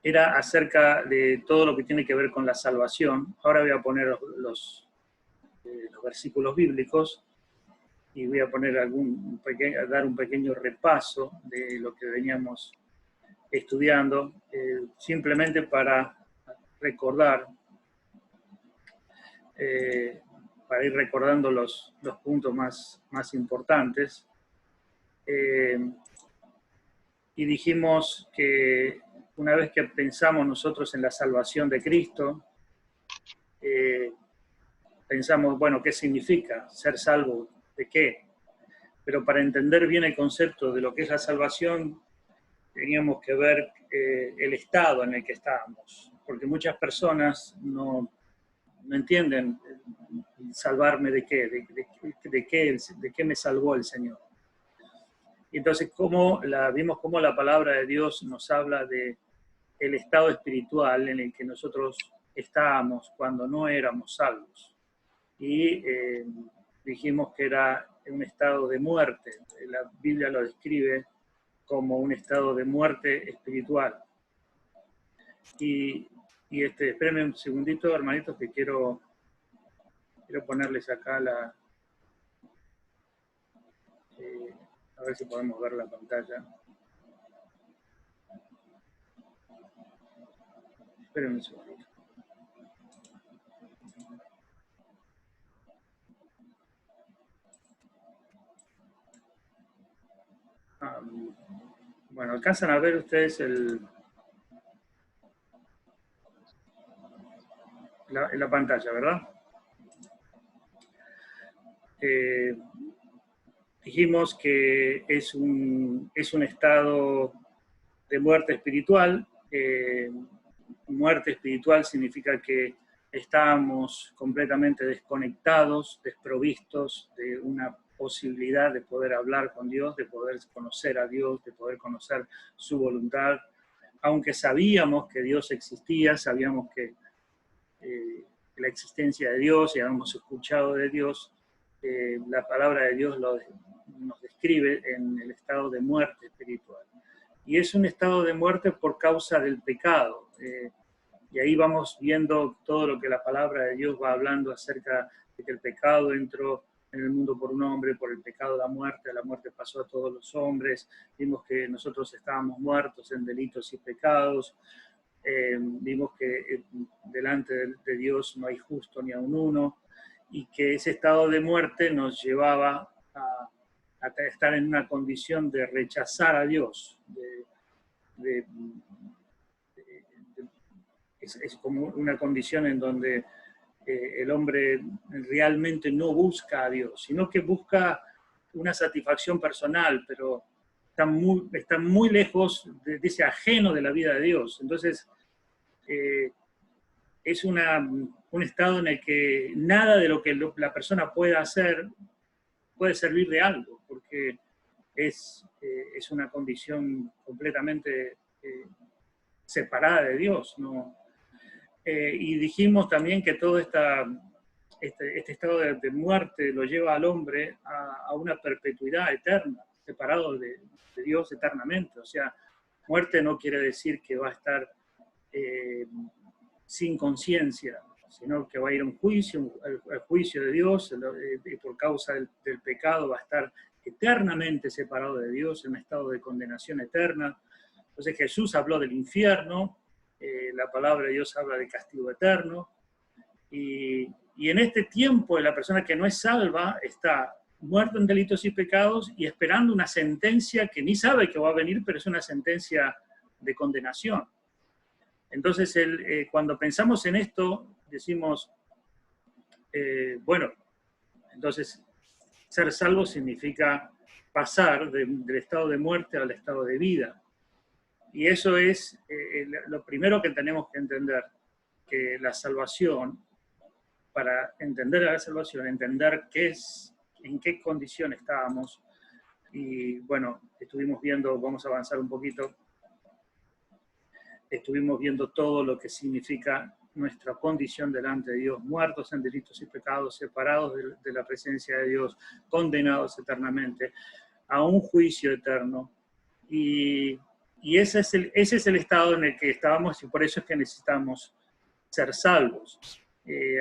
era acerca de todo lo que tiene que ver con la salvación. Ahora voy a poner los versículos bíblicos y voy a poner dar un pequeño repaso de lo que veníamos estudiando, simplemente para recordar, para ir recordando los puntos más importantes. Y dijimos que una vez que pensamos nosotros en la salvación de Cristo, pensamos, bueno, ¿qué significa ser salvo? ¿De qué? Pero para entender bien el concepto de lo que es la salvación, teníamos que ver el estado en el que estábamos, porque muchas personas no entienden salvarme de qué, de qué me salvó el Señor. Y entonces vimos cómo la palabra de Dios nos habla de el estado espiritual en el que nosotros estábamos cuando no éramos salvos. Y dijimos que era un estado de muerte. La Biblia lo describe como un estado de muerte espiritual. Y espérenme un segundito, hermanitos, que quiero ponerles acá a ver si podemos ver la pantalla. Espérenme un segundito. Bueno, alcanzan a ver ustedes la pantalla, ¿verdad? Dijimos que es un estado de muerte espiritual. Muerte espiritual significa que estábamos completamente desconectados, desprovistos de una posibilidad de poder hablar con Dios, de poder conocer a Dios, de poder conocer su voluntad. Aunque sabíamos que Dios existía, sabíamos que la existencia de Dios y habíamos escuchado de Dios, la palabra de Dios nos describe en el estado de muerte espiritual. Y es un estado de muerte por causa del pecado. Y ahí vamos viendo todo lo que la palabra de Dios va hablando acerca de que el pecado entró en el mundo por un hombre, por el pecado la muerte pasó a todos los hombres, vimos que nosotros estábamos muertos en delitos y pecados, vimos que delante de Dios no hay justo ni aun uno, y que ese estado de muerte nos llevaba a estar en una condición de rechazar a Dios, es como una condición en donde el hombre realmente no busca a Dios, sino que busca una satisfacción personal, pero está muy lejos de ese ajeno de la vida de Dios. Entonces, es un estado en el que nada de lo que la persona pueda hacer puede servir de algo, porque es una condición completamente separada de Dios, ¿no? Y dijimos también que todo este estado de muerte lo lleva al hombre a una perpetuidad eterna, separado de Dios eternamente. O sea, muerte no quiere decir que va a estar sin conciencia, sino que va a ir a un juicio, el juicio de Dios, y por causa del pecado va a estar eternamente separado de Dios, en un estado de condenación eterna. Entonces Jesús habló del infierno, la palabra de Dios habla de castigo eterno, y en este tiempo la persona que no es salva está muerto en delitos y pecados y esperando una sentencia que ni sabe que va a venir, pero es una sentencia de condenación. Entonces, cuando pensamos en esto, decimos, bueno, entonces ser salvo significa pasar del estado de muerte al estado de vida. Y eso es lo primero que tenemos que entender, que la salvación, para entender la salvación, entender en qué condición estábamos. Y bueno, estuvimos viendo, vamos a avanzar un poquito, estuvimos viendo todo lo que significa nuestra condición delante de Dios, muertos en delitos y pecados, separados de la presencia de Dios, condenados eternamente a un juicio eterno. Y Y ese es el estado en el que estábamos y por eso es que necesitamos ser salvos.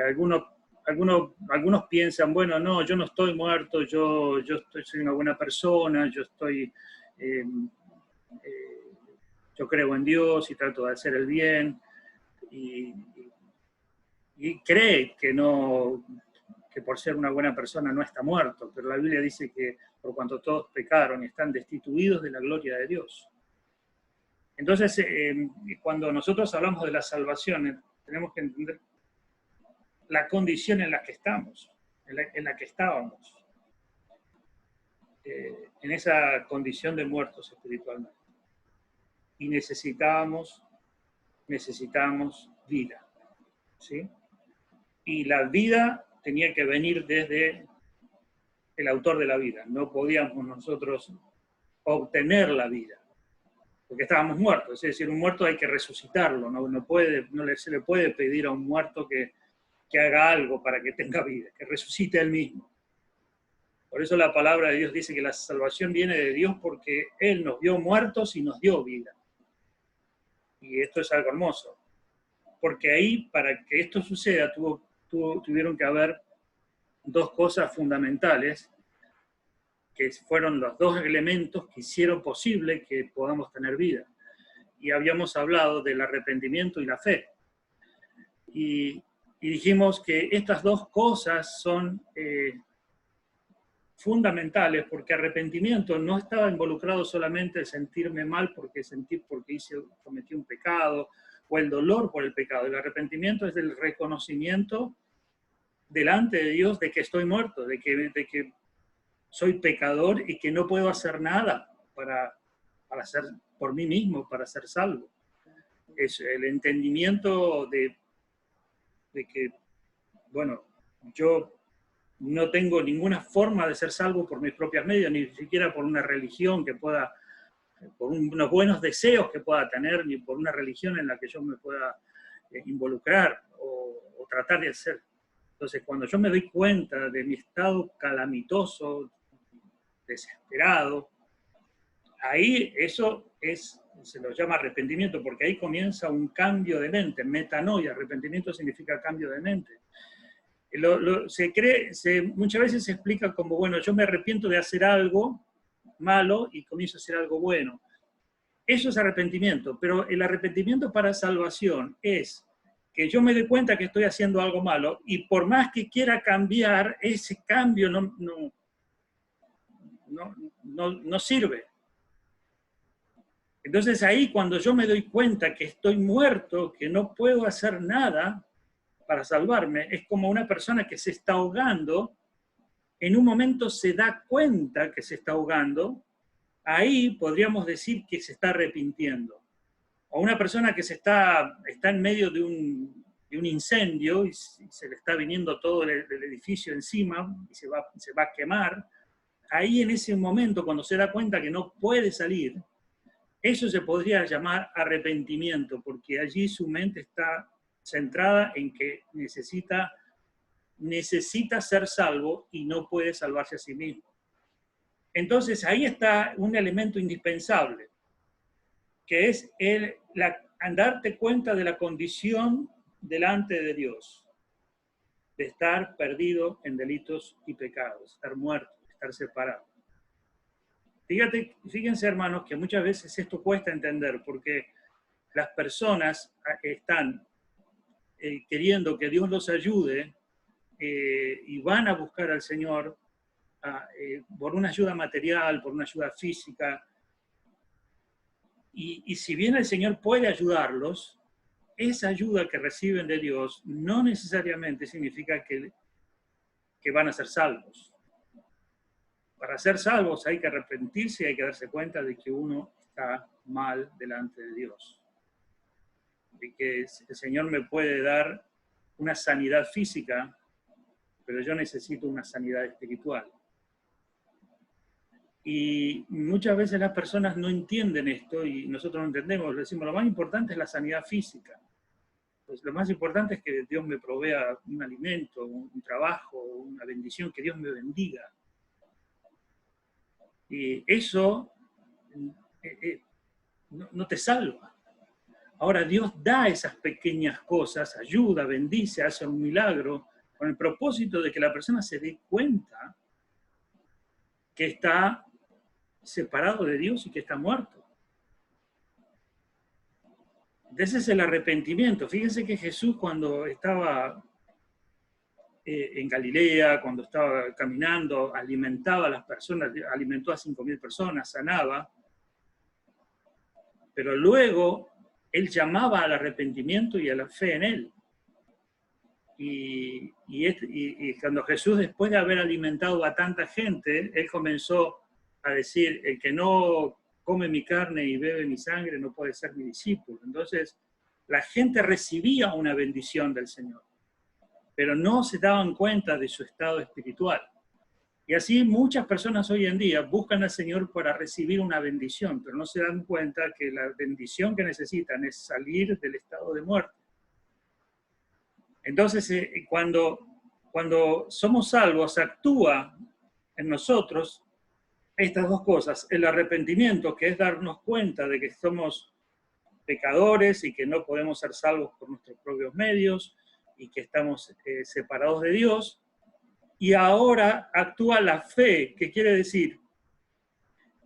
Algunos piensan, bueno, no, yo no estoy muerto, soy una buena persona, eh, yo creo en Dios y trato de hacer el bien, y, y cree que por ser una buena persona no está muerto, pero la Biblia dice que por cuanto todos pecaron y están destituidos de la gloria de Dios. Entonces, cuando nosotros hablamos de la salvación, tenemos que entender la condición en la que estamos, en la que estábamos, en esa condición de muertos espiritualmente. Y necesitamos vida, ¿sí? Y la vida tenía que venir desde el autor de la vida. No podíamos nosotros obtener la vida, porque estábamos muertos. Es decir, un muerto hay que resucitarlo, se le puede pedir a un muerto que haga algo para que tenga vida, que resucite él mismo. Por eso la palabra de Dios dice que la salvación viene de Dios porque Él nos vio muertos y nos dio vida. Y esto es algo hermoso. Porque ahí, para que esto suceda, tuvieron que haber dos cosas fundamentales, que fueron los dos elementos que hicieron posible que podamos tener vida. Y habíamos hablado del arrepentimiento y la fe. Y dijimos que estas dos cosas son fundamentales, porque arrepentimiento no estaba involucrado solamente el sentirme mal porque cometí un pecado, o el dolor por el pecado. El arrepentimiento es el reconocimiento delante de Dios de que estoy muerto, de que soy pecador y que no puedo hacer nada para ser por mí mismo, para ser salvo. Es el entendimiento de que, bueno, yo no tengo ninguna forma de ser salvo por mis propios medios, ni siquiera por una religión por unos buenos deseos que pueda tener, ni por una religión en la que yo me pueda involucrar o tratar de hacer. Entonces, cuando yo me doy cuenta de mi estado calamitoso, desesperado, ahí se lo llama arrepentimiento, porque ahí comienza un cambio de mente, metanoia. Arrepentimiento significa cambio de mente. Muchas veces se explica como, bueno, yo me arrepiento de hacer algo malo y comienzo a hacer algo bueno. Eso es arrepentimiento, pero el arrepentimiento para salvación es que yo me doy cuenta que estoy haciendo algo malo y por más que quiera cambiar, ese cambio no sirve. Entonces ahí cuando yo me doy cuenta que estoy muerto, que no puedo hacer nada para salvarme, es como una persona que se está ahogando, en un momento se da cuenta que se está ahogando, ahí podríamos decir que se está arrepintiendo. O una persona que está en medio de un incendio y se le está viniendo todo el edificio encima y se va a quemar, ahí en ese momento cuando se da cuenta que no puede salir, eso se podría llamar arrepentimiento, porque allí su mente está centrada en que necesita ser salvo y no puede salvarse a sí mismo. Entonces ahí está un elemento indispensable, que es darte cuenta de la condición delante de Dios, de estar perdido en delitos y pecados, estar muerto, estar separado. Fíjense, hermanos, que muchas veces esto cuesta entender, porque las personas están queriendo que Dios los ayude y van a buscar al Señor por una ayuda material, por una ayuda física. Y si bien el Señor puede ayudarlos, esa ayuda que reciben de Dios no necesariamente significa que van a ser salvos. Para ser salvos hay que arrepentirse y hay que darse cuenta de que uno está mal delante de Dios. De que el Señor me puede dar una sanidad física, pero yo necesito una sanidad espiritual. Y muchas veces las personas no entienden esto y nosotros no entendemos. Decimos, lo más importante es la sanidad física. Pues lo más importante es que Dios me provea un alimento, un trabajo, una bendición, que Dios me bendiga. Y eso no te salva. Ahora Dios da esas pequeñas cosas, ayuda, bendice, hace un milagro, con el propósito de que la persona se dé cuenta que está separado de Dios y que está muerto. Ese es el arrepentimiento. Fíjense que Jesús, cuando estaba en Galilea, cuando estaba caminando, alimentaba a las personas, alimentó a 5.000 personas, sanaba, pero luego él llamaba al arrepentimiento y a la fe en él. Y cuando Jesús, después de haber alimentado a tanta gente, él comenzó a decir: el que no come mi carne y bebe mi sangre no puede ser mi discípulo. Entonces, la gente recibía una bendición del Señor, pero no se daban cuenta de su estado espiritual. Y así muchas personas hoy en día buscan al Señor para recibir una bendición, pero no se dan cuenta que la bendición que necesitan es salir del estado de muerte. Entonces, cuando somos salvos, actúa en nosotros estas dos cosas: el arrepentimiento, que es darnos cuenta de que somos pecadores y que no podemos ser salvos por nuestros propios medios y que estamos separados de Dios. Y ahora actúa la fe, que quiere decir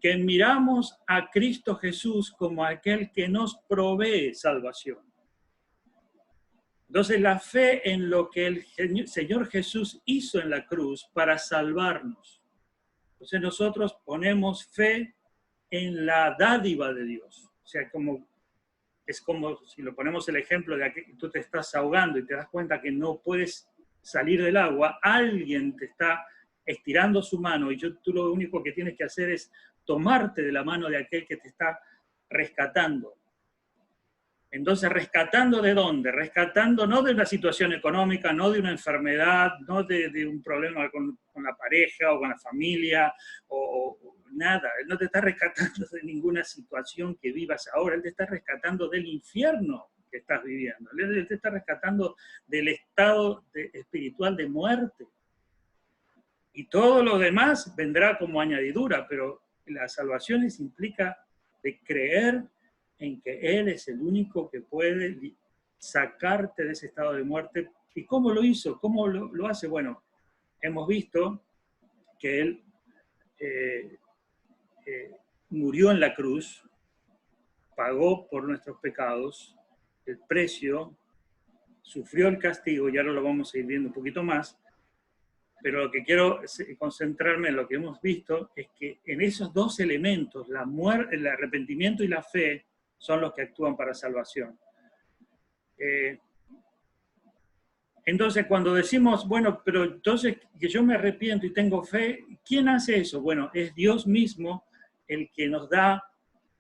que miramos a Cristo Jesús como aquel que nos provee salvación. Entonces, la fe en lo que el Señor Jesús hizo en la cruz para salvarnos. Entonces, nosotros ponemos fe en la dádiva de Dios. O sea, es como si lo ponemos el ejemplo de que tú te estás ahogando y te das cuenta que no puedes salir del agua, alguien te está estirando su mano y tú lo único que tienes que hacer es tomarte de la mano de aquel que te está rescatando. Entonces, ¿rescatando de dónde? Rescatando no de una situación económica, no de una enfermedad, no de un problema con la pareja o con la familia, o nada. Él no te está rescatando de ninguna situación que vivas ahora, Él te está rescatando del infierno que estás viviendo. Él te está rescatando del estado espiritual de muerte. Y todo lo demás vendrá como añadidura, pero la salvación implica de creer en que Él es el único que puede sacarte de ese estado de muerte. ¿Y cómo lo hizo? ¿Cómo lo hace? Bueno, hemos visto que Él murió en la cruz, pagó por nuestros pecados el precio, sufrió el castigo, y ahora lo vamos a ir viendo un poquito más, pero lo que quiero concentrarme en lo que hemos visto es que en esos dos elementos, el arrepentimiento y la fe, son los que actúan para salvación. Entonces, cuando decimos, bueno, pero entonces que yo me arrepiento y tengo fe, ¿quién hace eso? Bueno, es Dios mismo el que nos da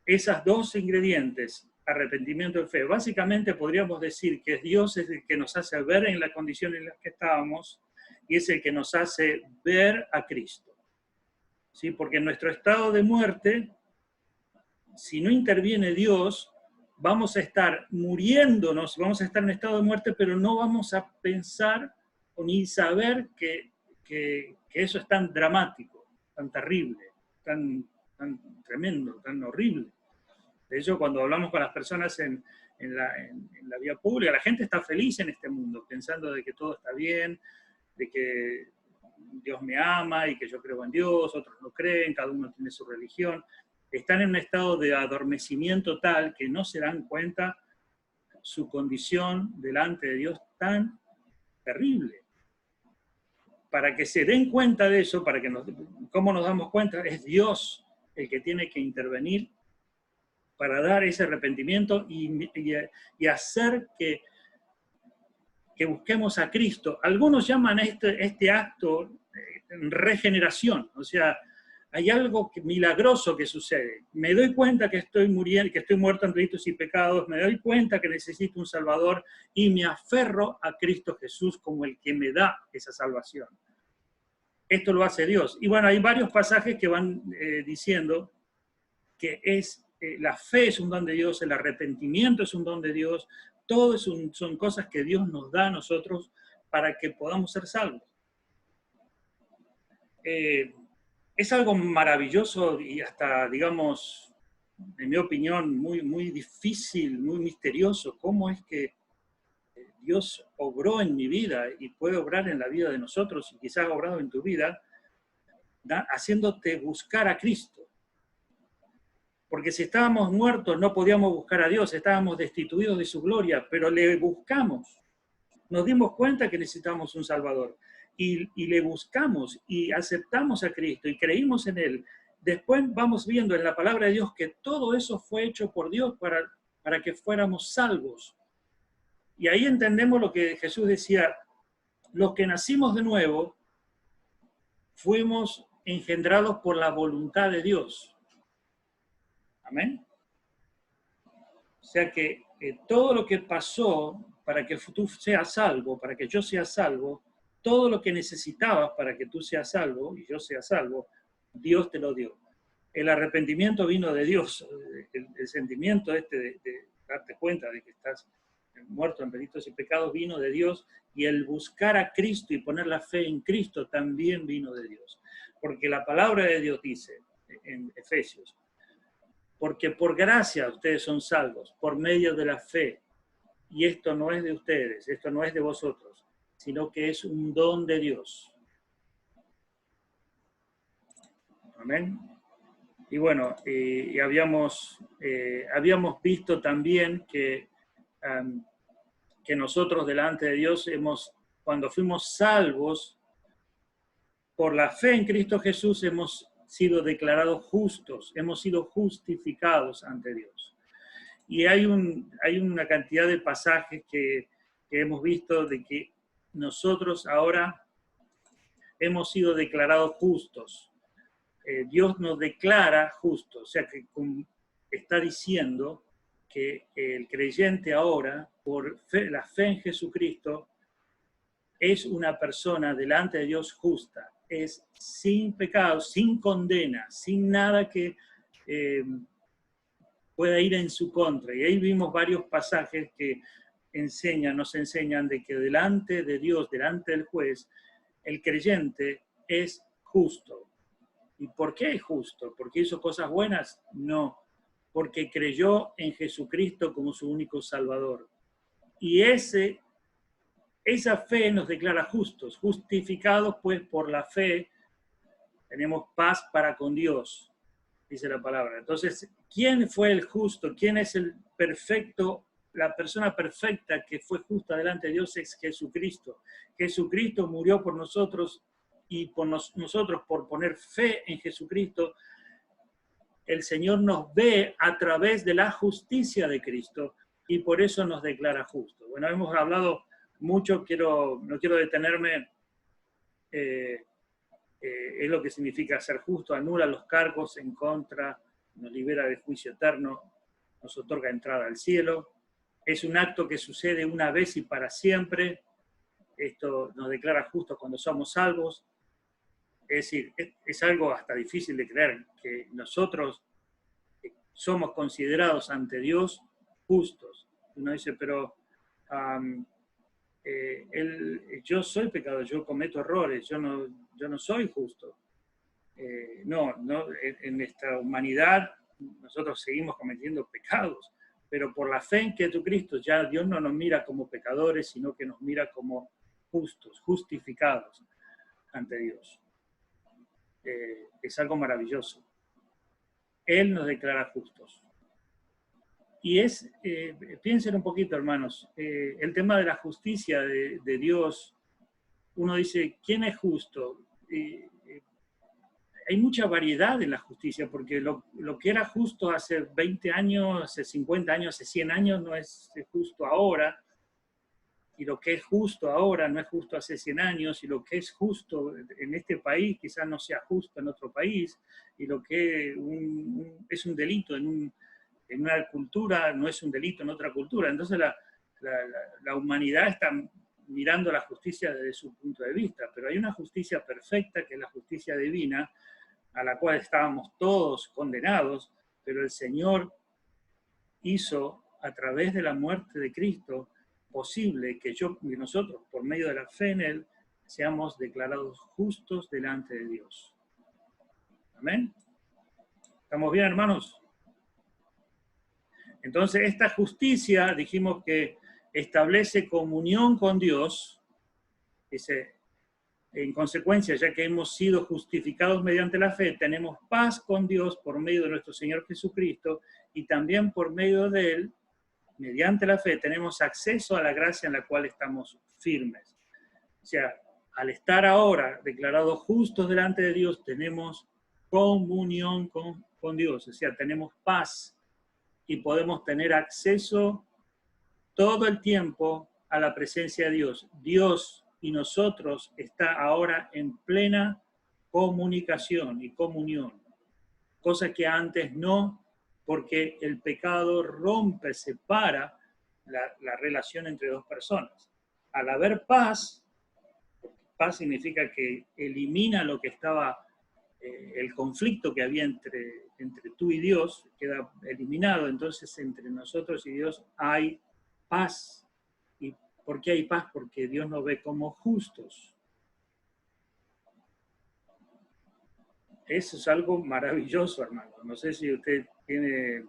esos dos ingredientes, arrepentimiento y fe. Básicamente podríamos decir que Dios es el que nos hace ver en la condición en la que estábamos y es el que nos hace ver a Cristo. ¿Sí? Porque en nuestro estado de muerte, si no interviene Dios, vamos a estar muriéndonos, vamos a estar en estado de muerte, pero no vamos a pensar o ni saber que eso es tan dramático, tan terrible, tan tremendo, tan horrible. De hecho, cuando hablamos con las personas en la vía pública, la gente está feliz en este mundo, pensando de que todo está bien, de que Dios me ama y que yo creo en Dios, otros no creen, cada uno tiene su religión. Están en un estado de adormecimiento tal que no se dan cuenta su condición delante de Dios tan terrible. Para que se den cuenta de eso, ¿cómo nos damos cuenta? Es Dios el que tiene que intervenir para dar ese arrepentimiento y hacer que busquemos a Cristo. Algunos llaman este acto regeneración, o sea, hay algo milagroso que sucede. Me doy cuenta que estoy muriendo, que estoy muerto en delitos y pecados, me doy cuenta que necesito un Salvador y me aferro a Cristo Jesús como el que me da esa salvación. Esto lo hace Dios. Y bueno, hay varios pasajes que van diciendo que la fe es un don de Dios, el arrepentimiento es un don de Dios, todo son cosas que Dios nos da a nosotros para que podamos ser salvos. Es algo maravilloso y hasta, digamos, en mi opinión, muy difícil, muy misterioso. ¿Cómo es que Dios obró en mi vida y puede obrar en la vida de nosotros y quizás ha obrado en tu vida, haciéndote buscar a Cristo? Porque si estábamos muertos no podíamos buscar a Dios, estábamos destituidos de su gloria, pero le buscamos. Nos dimos cuenta que necesitábamos un Salvador y le buscamos y aceptamos a Cristo y creímos en Él. Después vamos viendo en la palabra de Dios que todo eso fue hecho por Dios para que fuéramos salvos. Y ahí entendemos lo que Jesús decía: los que nacimos de nuevo fuimos engendrados por la voluntad de Dios. Amén. O sea que todo lo que pasó para que tú seas salvo, para que yo sea salvo, todo lo que necesitabas para que tú seas salvo y yo sea salvo, Dios te lo dio. El arrepentimiento vino de Dios, el sentimiento de darte cuenta de que estás muerto en delitos y pecados vino de Dios, y el buscar a Cristo y poner la fe en Cristo también vino de Dios. Porque la palabra de Dios dice en Efesios: porque por gracia ustedes son salvos, por medio de la fe. Y esto no es de ustedes, esto no es de vosotros, sino que es un don de Dios. Amén. Y bueno, habíamos visto también que nosotros delante de Dios cuando fuimos salvos por la fe en Cristo Jesús, hemos sido declarados justos, hemos sido justificados ante Dios. Y hay una cantidad de pasajes que hemos visto de que nosotros ahora hemos sido declarados justos. Dios nos declara justos, o sea que está diciendo que el creyente ahora, por la fe en Jesucristo, es una persona delante de Dios justa, es sin pecado, sin condena, sin nada que pueda ir en su contra. Y ahí vimos varios pasajes que nos enseñan de que delante de Dios, delante del juez, el creyente es justo. ¿Y por qué es justo? ¿Porque hizo cosas buenas? No, porque creyó en Jesucristo como su único Salvador. Y esa fe nos declara justos, justificados pues por la fe, tenemos paz para con Dios, dice la palabra. Entonces, ¿quién fue el justo? ¿Quién es el perfecto? La persona perfecta que fue justa delante de Dios es Jesucristo. Jesucristo murió por nosotros, y por nosotros, por poner fe en Jesucristo, el Señor nos ve a través de la justicia de Cristo y por eso nos declara justos. Bueno, hemos hablado mucho, no quiero detenerme. Es lo que significa ser justo: anula los cargos en contra, nos libera del juicio eterno, nos otorga entrada al cielo. Es un acto que sucede una vez y para siempre. Esto nos declara justos cuando somos salvos. Es decir, es algo hasta difícil de creer, que nosotros somos considerados ante Dios justos. Uno dice, pero yo soy pecador, yo cometo errores, yo no soy justo. No, en nuestra humanidad nosotros seguimos cometiendo pecados, pero por la fe en Jesucristo ya Dios no nos mira como pecadores, sino que nos mira como justos, justificados ante Dios. Es algo maravilloso. Él nos declara justos. Y piensen un poquito, hermanos, el tema de la justicia de Dios. Uno dice, ¿quién es justo? Hay mucha variedad en la justicia, porque lo que era justo hace 20 años, hace 50 años, hace 100 años, no es justo ahora. Y lo que es justo ahora no es justo hace 100 años, y lo que es justo en este país quizás no sea justo en otro país, y lo que es un delito en una cultura no es un delito en otra cultura. Entonces la humanidad está mirando la justicia desde su punto de vista, pero hay una justicia perfecta, que es la justicia divina, a la cual estábamos todos condenados, pero el Señor hizo a través de la muerte de Cristo posible que nosotros, por medio de la fe en Él, seamos declarados justos delante de Dios. Amén. ¿Estamos bien, hermanos? Entonces, esta justicia, dijimos que establece comunión con Dios, dice, en consecuencia, ya que hemos sido justificados mediante la fe, tenemos paz con Dios por medio de nuestro Señor Jesucristo, y también por medio de Él, mediante la fe, tenemos acceso a la gracia en la cual estamos firmes. O sea, al estar ahora declarados justos delante de Dios, tenemos comunión con Dios, o sea, tenemos paz y podemos tener acceso todo el tiempo a la presencia de Dios. Dios y nosotros está ahora en plena comunicación y comunión, cosa que antes no, porque el pecado rompe, separa la relación entre dos personas. Al haber paz, paz significa que elimina lo que estaba, el conflicto que había entre tú y Dios, queda eliminado, entonces entre nosotros y Dios hay paz. ¿Y por qué hay paz? Porque Dios nos ve como justos. Eso es algo maravilloso, hermano. No sé si usted tiene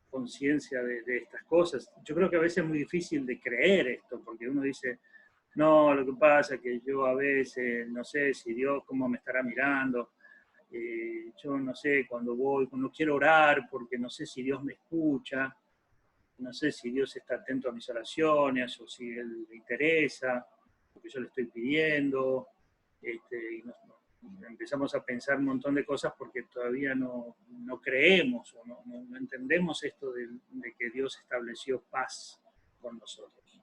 conciencia de estas cosas. Yo creo que a veces es muy difícil de creer esto, porque uno dice, no, lo que pasa es que yo a veces no sé si Dios cómo me estará mirando. Yo no sé cuando voy, cuando quiero orar, porque no sé si Dios me escucha, no sé si Dios está atento a mis oraciones o si Él le interesa, porque yo le estoy pidiendo. Y empezamos a pensar un montón de cosas porque todavía no creemos o no entendemos esto de que Dios estableció paz con nosotros.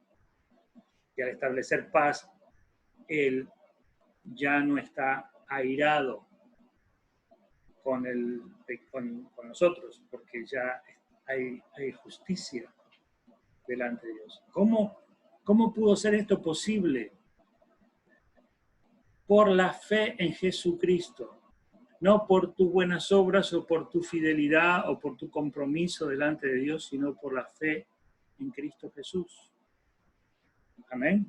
Y al establecer paz, Él ya no está airado con nosotros, porque ya hay justicia delante de Dios. ¿Cómo pudo ser esto posible? Por la fe en Jesucristo, no por tus buenas obras o por tu fidelidad o por tu compromiso delante de Dios, sino por la fe en Cristo Jesús. Amén.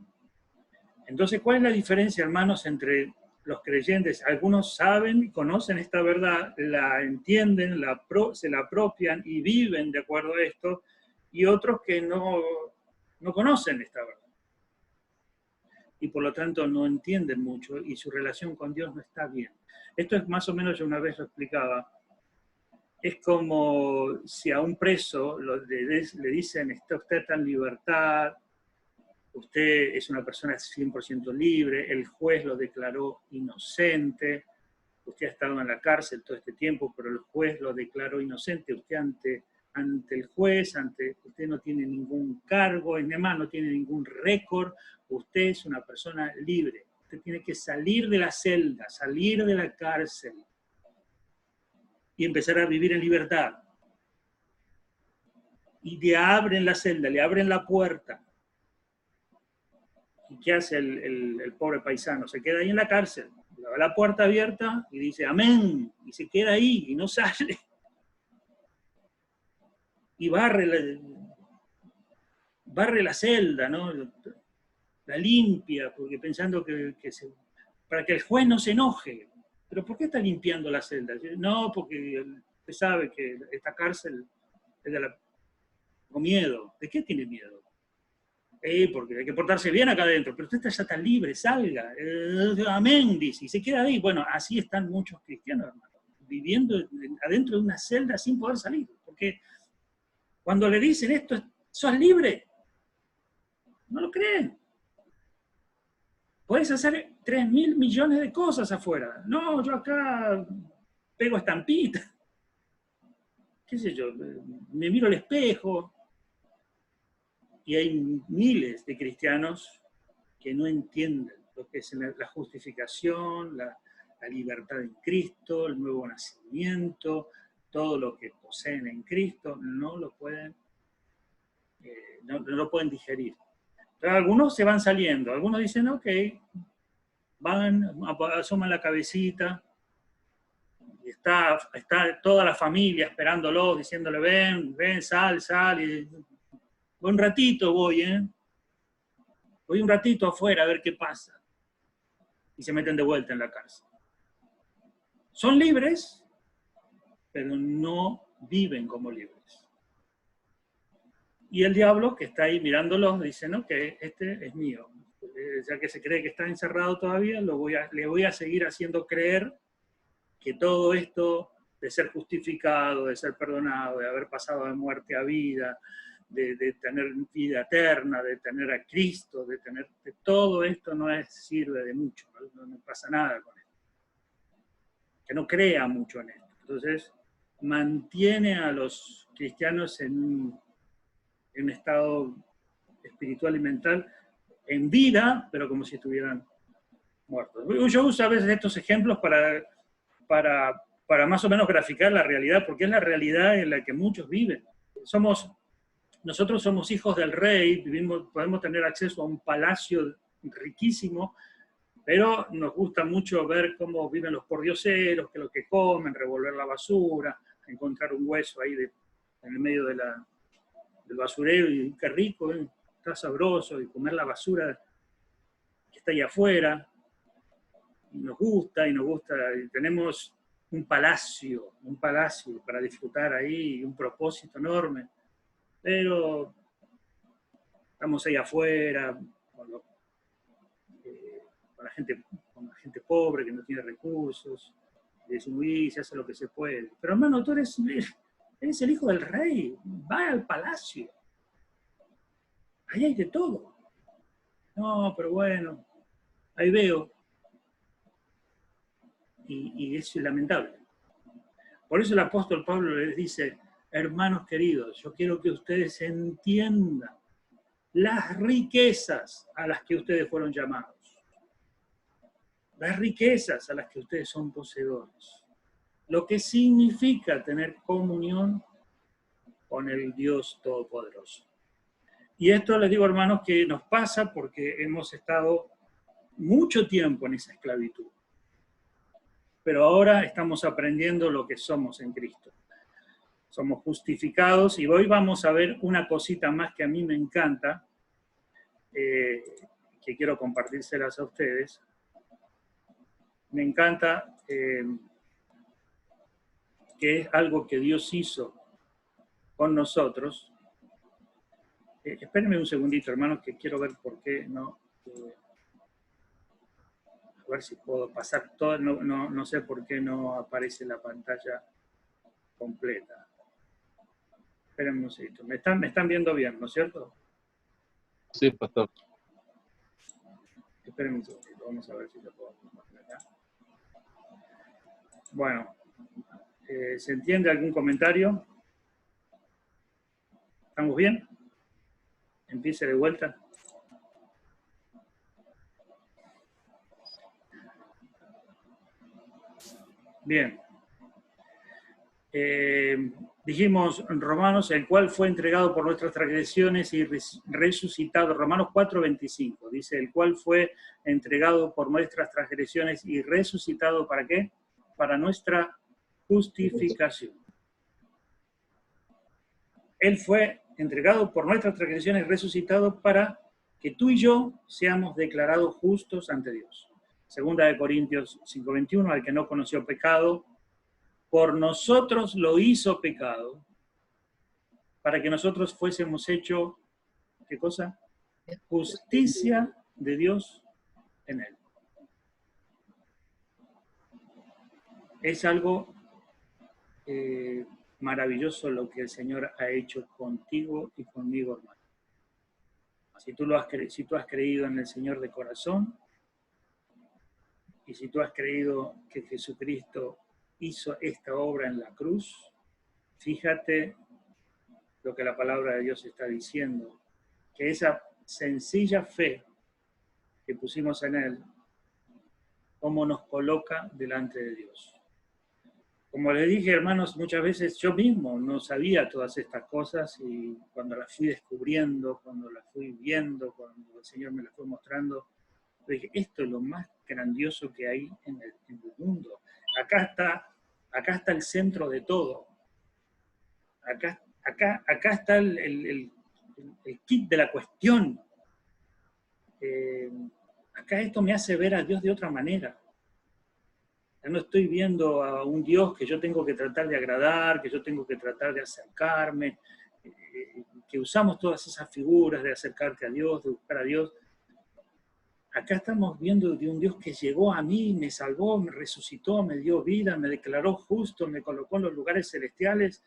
Entonces, ¿cuál es la diferencia, hermanos, entre los creyentes? Algunos saben y conocen esta verdad, la entienden, se la apropian y viven de acuerdo a esto, y otros que no conocen esta verdad. Y por lo tanto no entienden mucho y su relación con Dios no está bien. Esto es más o menos, yo una vez lo explicaba, es como si a un preso le dicen, está usted en libertad, usted es una persona 100% libre, el juez lo declaró inocente, usted ha estado en la cárcel todo este tiempo, pero el juez lo declaró inocente, usted ante el juez, usted no tiene ningún cargo, es más, no tiene ningún récord, usted es una persona libre, usted tiene que salir de la celda, salir de la cárcel y empezar a vivir en libertad. Y le abren la celda, le abren la puerta. ¿Y qué hace el pobre paisano? Se queda ahí en la cárcel, la puerta abierta y dice amén, y se queda ahí y no sale. Y barre la celda, ¿no? La limpia, porque pensando para que el juez no se enoje. ¿Pero por qué está limpiando la celda? No, porque usted sabe que esta cárcel es de con miedo. ¿De qué tiene miedo? Porque hay que portarse bien acá adentro, pero usted ya está libre, salga. Amén, dice, y se queda ahí. Bueno, así están muchos cristianos, hermano, viviendo adentro de una celda sin poder salir. Porque cuando le dicen esto, sos libre, no lo creen. Podés hacer 3.000 millones de cosas afuera. No, yo acá pego estampita. ¿Qué sé yo? Me miro al espejo. Y hay miles de cristianos que no entienden lo que es la justificación, la libertad en Cristo, el nuevo nacimiento, todo lo que poseen en Cristo, no lo pueden digerir. Pero algunos se van saliendo, algunos dicen, ok, asoman la cabecita, y está toda la familia esperándolo, diciéndole, ven, sal, y un ratito voy un ratito afuera a ver qué pasa. Y se meten de vuelta en la cárcel. Son libres, pero no viven como libres. Y el diablo, que está ahí mirándolos, dice, no, que este es mío. Ya que se cree que está encerrado todavía, le voy a seguir haciendo creer que todo esto de ser justificado, de ser perdonado, de haber pasado de muerte a vida, de tener vida eterna, de tener a Cristo, de todo esto no sirve de mucho, no pasa nada con esto. Que no crea mucho en esto. Entonces, mantiene a los cristianos en un estado espiritual y mental en vida, pero como si estuvieran muertos. Yo uso a veces estos ejemplos para más o menos graficar la realidad, porque es la realidad en la que muchos viven. Nosotros somos hijos del rey, podemos tener acceso a un palacio riquísimo, pero nos gusta mucho ver cómo viven los pordioseros, que lo que comen, revolver la basura, encontrar un hueso ahí en el medio del basurero, y qué rico, está sabroso, y comer la basura que está ahí afuera. Y nos gusta, y tenemos un palacio para disfrutar ahí, un propósito enorme, pero estamos ahí afuera, con la gente pobre que no tiene recursos, y decimos, se hace lo que se puede. Pero hermano, tú eres el hijo del rey, va al palacio, ahí hay de todo. No, pero bueno, ahí veo, y es lamentable. Por eso el apóstol Pablo les dice, hermanos queridos, yo quiero que ustedes entiendan las riquezas a las que ustedes fueron llamados, las riquezas a las que ustedes son poseedores, lo que significa tener comunión con el Dios Todopoderoso. Y esto les digo, hermanos, que nos pasa porque hemos estado mucho tiempo en esa esclavitud, pero ahora estamos aprendiendo lo que somos en Cristo. Somos justificados, y hoy vamos a ver una cosita más que a mí me encanta, que quiero compartírselas a ustedes. Me encanta que es algo que Dios hizo con nosotros. Espérenme un segundito, hermanos, que quiero ver por qué no. A ver si puedo pasar todo. No sé por qué no aparece la pantalla completa. Espérenme un segundito. Me están viendo bien, ¿no es cierto? Sí, pastor. Espérenme un segundito, vamos a ver si lo puedo poner acá. Bueno, ¿se entiende algún comentario? ¿Estamos bien? Empiece de vuelta. Bien. Dijimos Romanos, el cual fue entregado por nuestras transgresiones y resucitado. Romanos 4:25 dice, el cual fue entregado por nuestras transgresiones y resucitado, ¿para qué? Para nuestra justificación. Él fue entregado por nuestras transgresiones y resucitado para que tú y yo seamos declarados justos ante Dios. Segunda de Corintios 5:21, al que no conoció pecado, por nosotros lo hizo pecado, para que nosotros fuésemos hecho, ¿qué cosa? Justicia de Dios en él. Es algo maravilloso lo que el Señor ha hecho contigo y conmigo, hermano. Si tú has creído en el Señor de corazón, y si tú has creído que Jesucristo hizo esta obra en la cruz, fíjate lo que la palabra de Dios está diciendo, que esa sencilla fe que pusimos en Él, cómo nos coloca delante de Dios. Como les dije, hermanos, muchas veces yo mismo no sabía todas estas cosas, y cuando las fui descubriendo, cuando las fui viendo, cuando el Señor me las fue mostrando, dije, esto es lo más grandioso que hay en el mundo. Acá está el centro de todo. Acá está el kit de la cuestión. Acá esto me hace ver a Dios de otra manera. Ya no estoy viendo a un Dios que yo tengo que tratar de agradar, que yo tengo que tratar de acercarme, que usamos todas esas figuras de acercarte a Dios, de buscar a Dios, acá estamos viendo de un Dios que llegó a mí, me salvó, me resucitó, me dio vida, me declaró justo, me colocó en los lugares celestiales.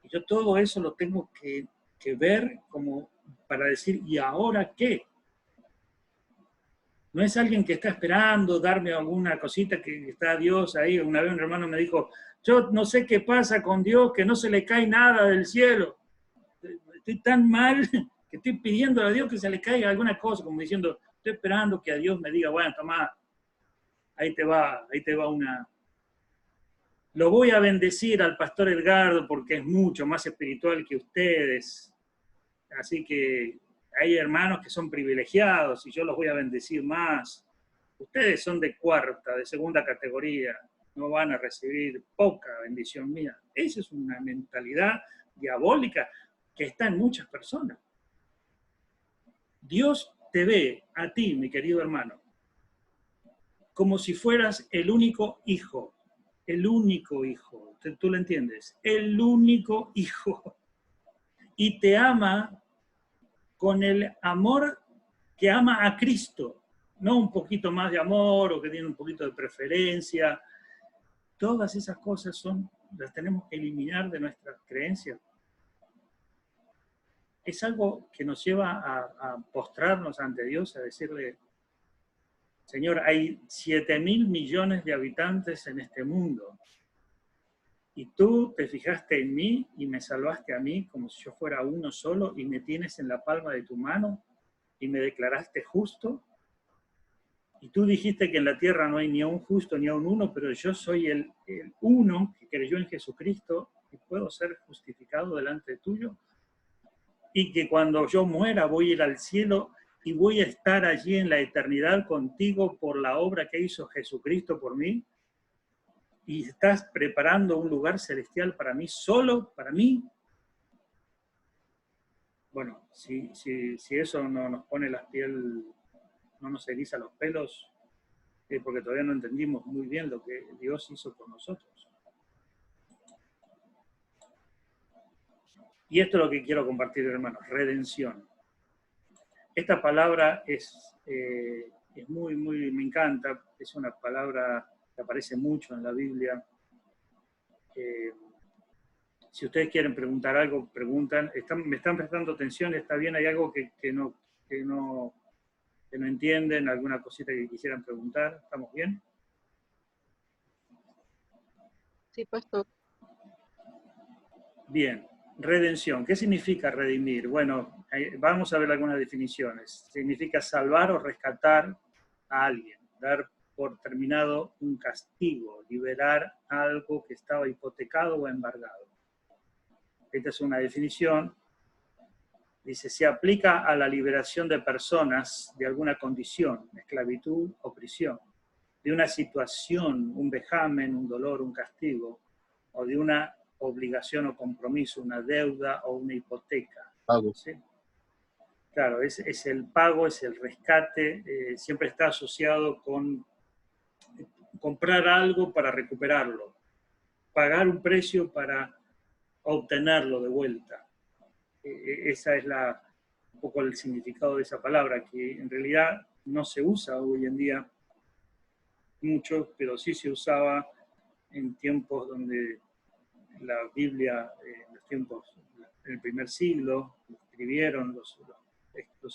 Y yo todo eso lo tengo que ver como para decir, ¿y ahora qué? No es alguien que está esperando darme alguna cosita que está Dios ahí. Una vez un hermano me dijo, yo no sé qué pasa con Dios, que no se le cae nada del cielo. Estoy tan mal que estoy pidiendo a Dios que se le caiga alguna cosa, como diciendo, estoy esperando que a Dios me diga, bueno, tomá, ahí te va una... Lo voy a bendecir al pastor Edgardo porque es mucho más espiritual que ustedes. Así que hay hermanos que son privilegiados y yo los voy a bendecir más. Ustedes son de cuarta, de segunda categoría, no van a recibir poca bendición mía. Esa es una mentalidad diabólica que está en muchas personas. Dios te ve a ti, mi querido hermano, como si fueras el único hijo. El único hijo. ¿Tú lo entiendes? El único hijo. Y te ama con el amor que ama a Cristo, no un poquito más de amor o que tiene un poquito de preferencia. Todas esas cosas las tenemos que eliminar de nuestras creencias. Es algo que nos lleva a postrarnos ante Dios, a decirle, Señor, hay 7.000 millones de habitantes en este mundo, y tú te fijaste en mí y me salvaste a mí como si yo fuera uno solo y me tienes en la palma de tu mano y me declaraste justo. Y tú dijiste que en la tierra no hay ni a un justo ni a un uno, pero yo soy el uno que creyó en Jesucristo y puedo ser justificado delante tuyo. Y que cuando yo muera voy a ir al cielo y voy a estar allí en la eternidad contigo por la obra que hizo Jesucristo por mí. Y estás preparando un lugar celestial para mí, solo para mí. Bueno, si eso no nos pone la piel, no nos eriza los pelos, porque todavía no entendimos muy bien lo que Dios hizo con nosotros. Y esto es lo que quiero compartir, hermanos, redención. Esta palabra es muy, me encanta, es una palabra que aparece mucho en la Biblia. Si ustedes quieren preguntar algo, preguntan. Me están prestando atención, está bien, hay algo que no entienden, alguna cosita que quisieran preguntar. ¿Estamos bien? Sí, pastor. Bien. Redención. ¿Qué significa redimir? Bueno, vamos a ver algunas definiciones. Significa salvar o rescatar a alguien, dar por terminado un castigo, liberar algo que estaba hipotecado o embargado. Esta es una definición. Dice, se aplica a la liberación de personas de alguna condición, esclavitud o prisión, de una situación, un vejamen, un dolor, un castigo, o de una obligación o compromiso, una deuda o una hipoteca. Pago. ¿Sí? Claro, es el pago, es el rescate, siempre está asociado con comprar algo para recuperarlo, pagar un precio para obtenerlo de vuelta. Esa es un poco el significado de esa palabra, que en realidad no se usa hoy en día mucho, pero sí se usaba en tiempos donde la Biblia, en los tiempos, en el primer siglo, escribieron los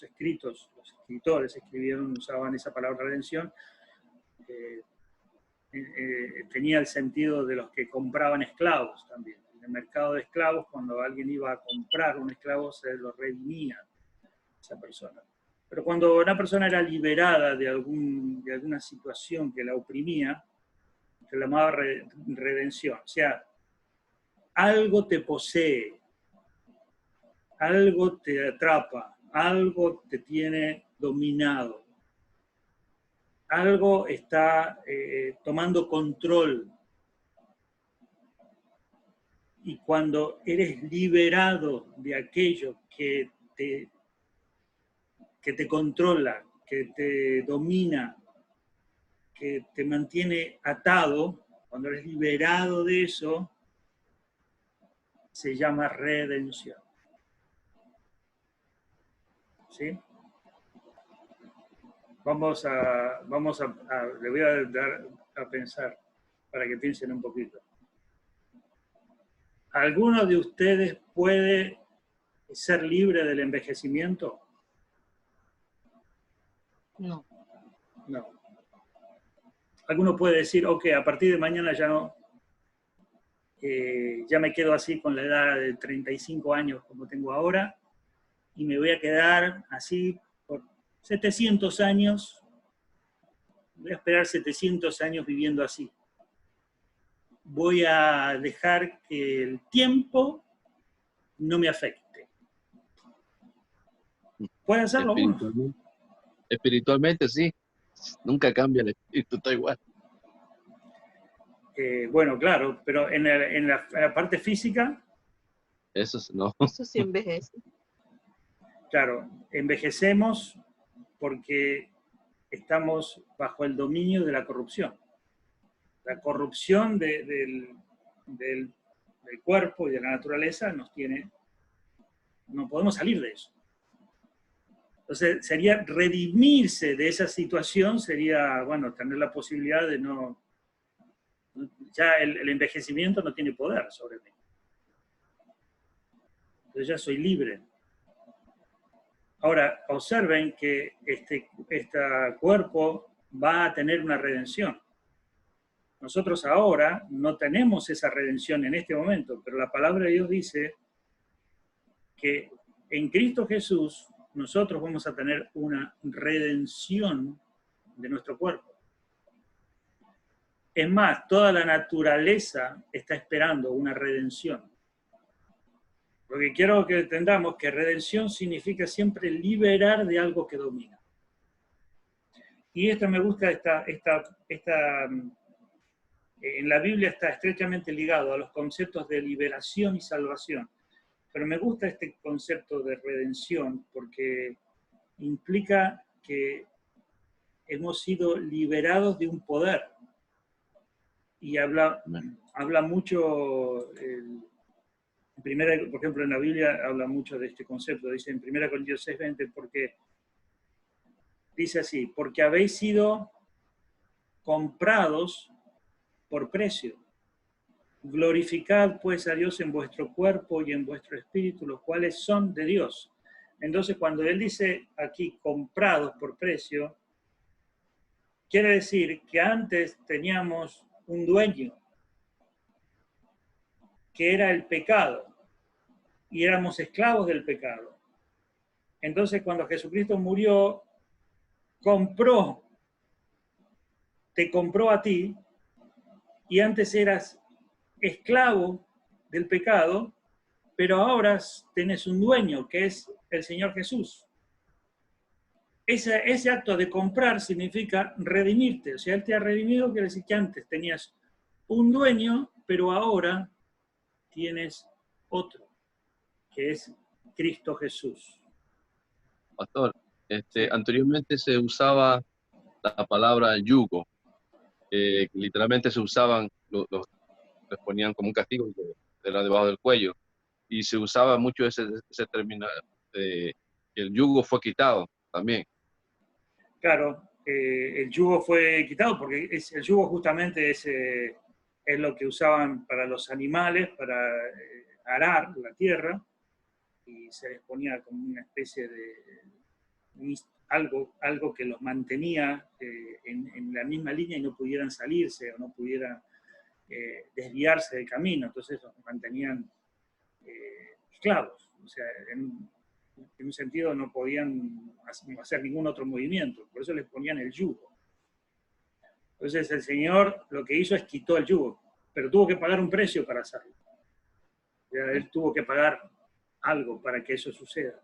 escritores escribieron, usaban esa palabra redención, tenía el sentido de los que compraban esclavos también. En el mercado de esclavos, cuando alguien iba a comprar un esclavo, se lo redimía esa persona. Pero cuando una persona era liberada de alguna situación que la oprimía, se llamaba redención. O sea, algo te posee, algo te atrapa, algo te tiene dominado, algo está tomando control. Y cuando eres liberado de aquello que te controla, que te domina, que te mantiene atado, cuando eres liberado de eso, se llama redención. ¿sí? Le voy a dar a pensar para que piensen un poquito. ¿Alguno de ustedes puede ser libre del envejecimiento? No. No. Alguno puede decir, ok, a partir de mañana ya no, ya me quedo así con la edad de 35 años como tengo ahora y me voy a quedar así por 700 años, voy a esperar 700 años viviendo así. Voy a dejar que el tiempo no me afecte. ¿Puede hacerlo uno? Espiritualmente sí, nunca cambia, el espíritu está igual. Bueno, claro, pero en la parte física, Eso no. Eso sí envejece. claro, envejecemos porque estamos bajo el dominio de la corrupción. La corrupción del cuerpo y de la naturaleza nos tiene, no podemos salir de eso. Entonces, sería redimirse de esa situación, sería, bueno, tener la posibilidad de no, ya el envejecimiento no tiene poder sobre mí. Entonces ya soy libre. Ahora, observen que este cuerpo va a tener una redención. Nosotros ahora no tenemos esa redención en este momento, pero la palabra de Dios dice que en Cristo Jesús nosotros vamos a tener una redención de nuestro cuerpo. Es más, toda la naturaleza está esperando una redención. Porque quiero que entendamos que redención significa siempre liberar de algo que domina. Y esto me gusta, en la Biblia está estrechamente ligado a los conceptos de liberación y salvación. Pero me gusta este concepto de redención porque implica que hemos sido liberados de un poder. Y habla mucho, por ejemplo, en la Biblia habla mucho de este concepto. Dice en 1 Corintios 6:20, porque dice así, porque habéis sido comprados por precio. Glorificad pues a Dios en vuestro cuerpo y en vuestro espíritu, los cuales son de Dios. Entonces, cuando él dice aquí comprados por precio, quiere decir que antes teníamos un dueño, que era el pecado, y éramos esclavos del pecado. Entonces, cuando Jesucristo murió, te compró a ti, y antes eras esclavo del pecado, pero ahora tenés un dueño, que es el Señor Jesús. Ese acto de comprar significa redimirte. O sea, Él te ha redimido, quiere decir que antes tenías un dueño, pero ahora tienes otro, que es Cristo Jesús. Pastor, anteriormente se usaba la palabra yugo, literalmente se usaban, les ponían como un castigo, era debajo del cuello, y se usaba mucho ese término, el yugo fue quitado también. Claro, el yugo fue quitado porque el yugo justamente es lo que usaban para los animales, para arar la tierra, y se les ponía como una especie de algo que los mantenía en la misma línea y no pudieran salirse o no pudieran desviarse del camino. Entonces los mantenían esclavos. O sea, en un sentido no podían hacer ningún otro movimiento. Por eso les ponían el yugo. Entonces el Señor lo que hizo es quitó el yugo, pero tuvo que pagar un precio para hacerlo. O sea, Él tuvo que pagar algo para que eso suceda.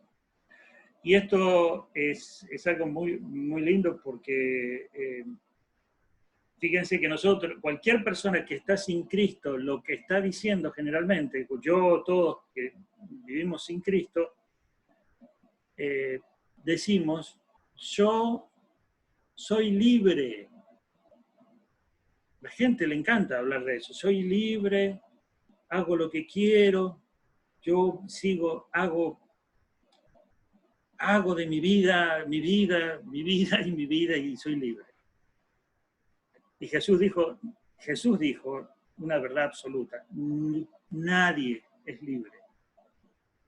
Y esto es algo muy, muy lindo porque fíjense que nosotros, cualquier persona que está sin Cristo, lo que está diciendo generalmente, todos que vivimos sin Cristo, decimos, yo soy libre. La gente le encanta hablar de eso. Soy libre, hago lo que quiero, yo hago hago de mi vida, mi vida, mi vida y mi vida y soy libre. Y Jesús dijo una verdad absoluta, nadie es libre.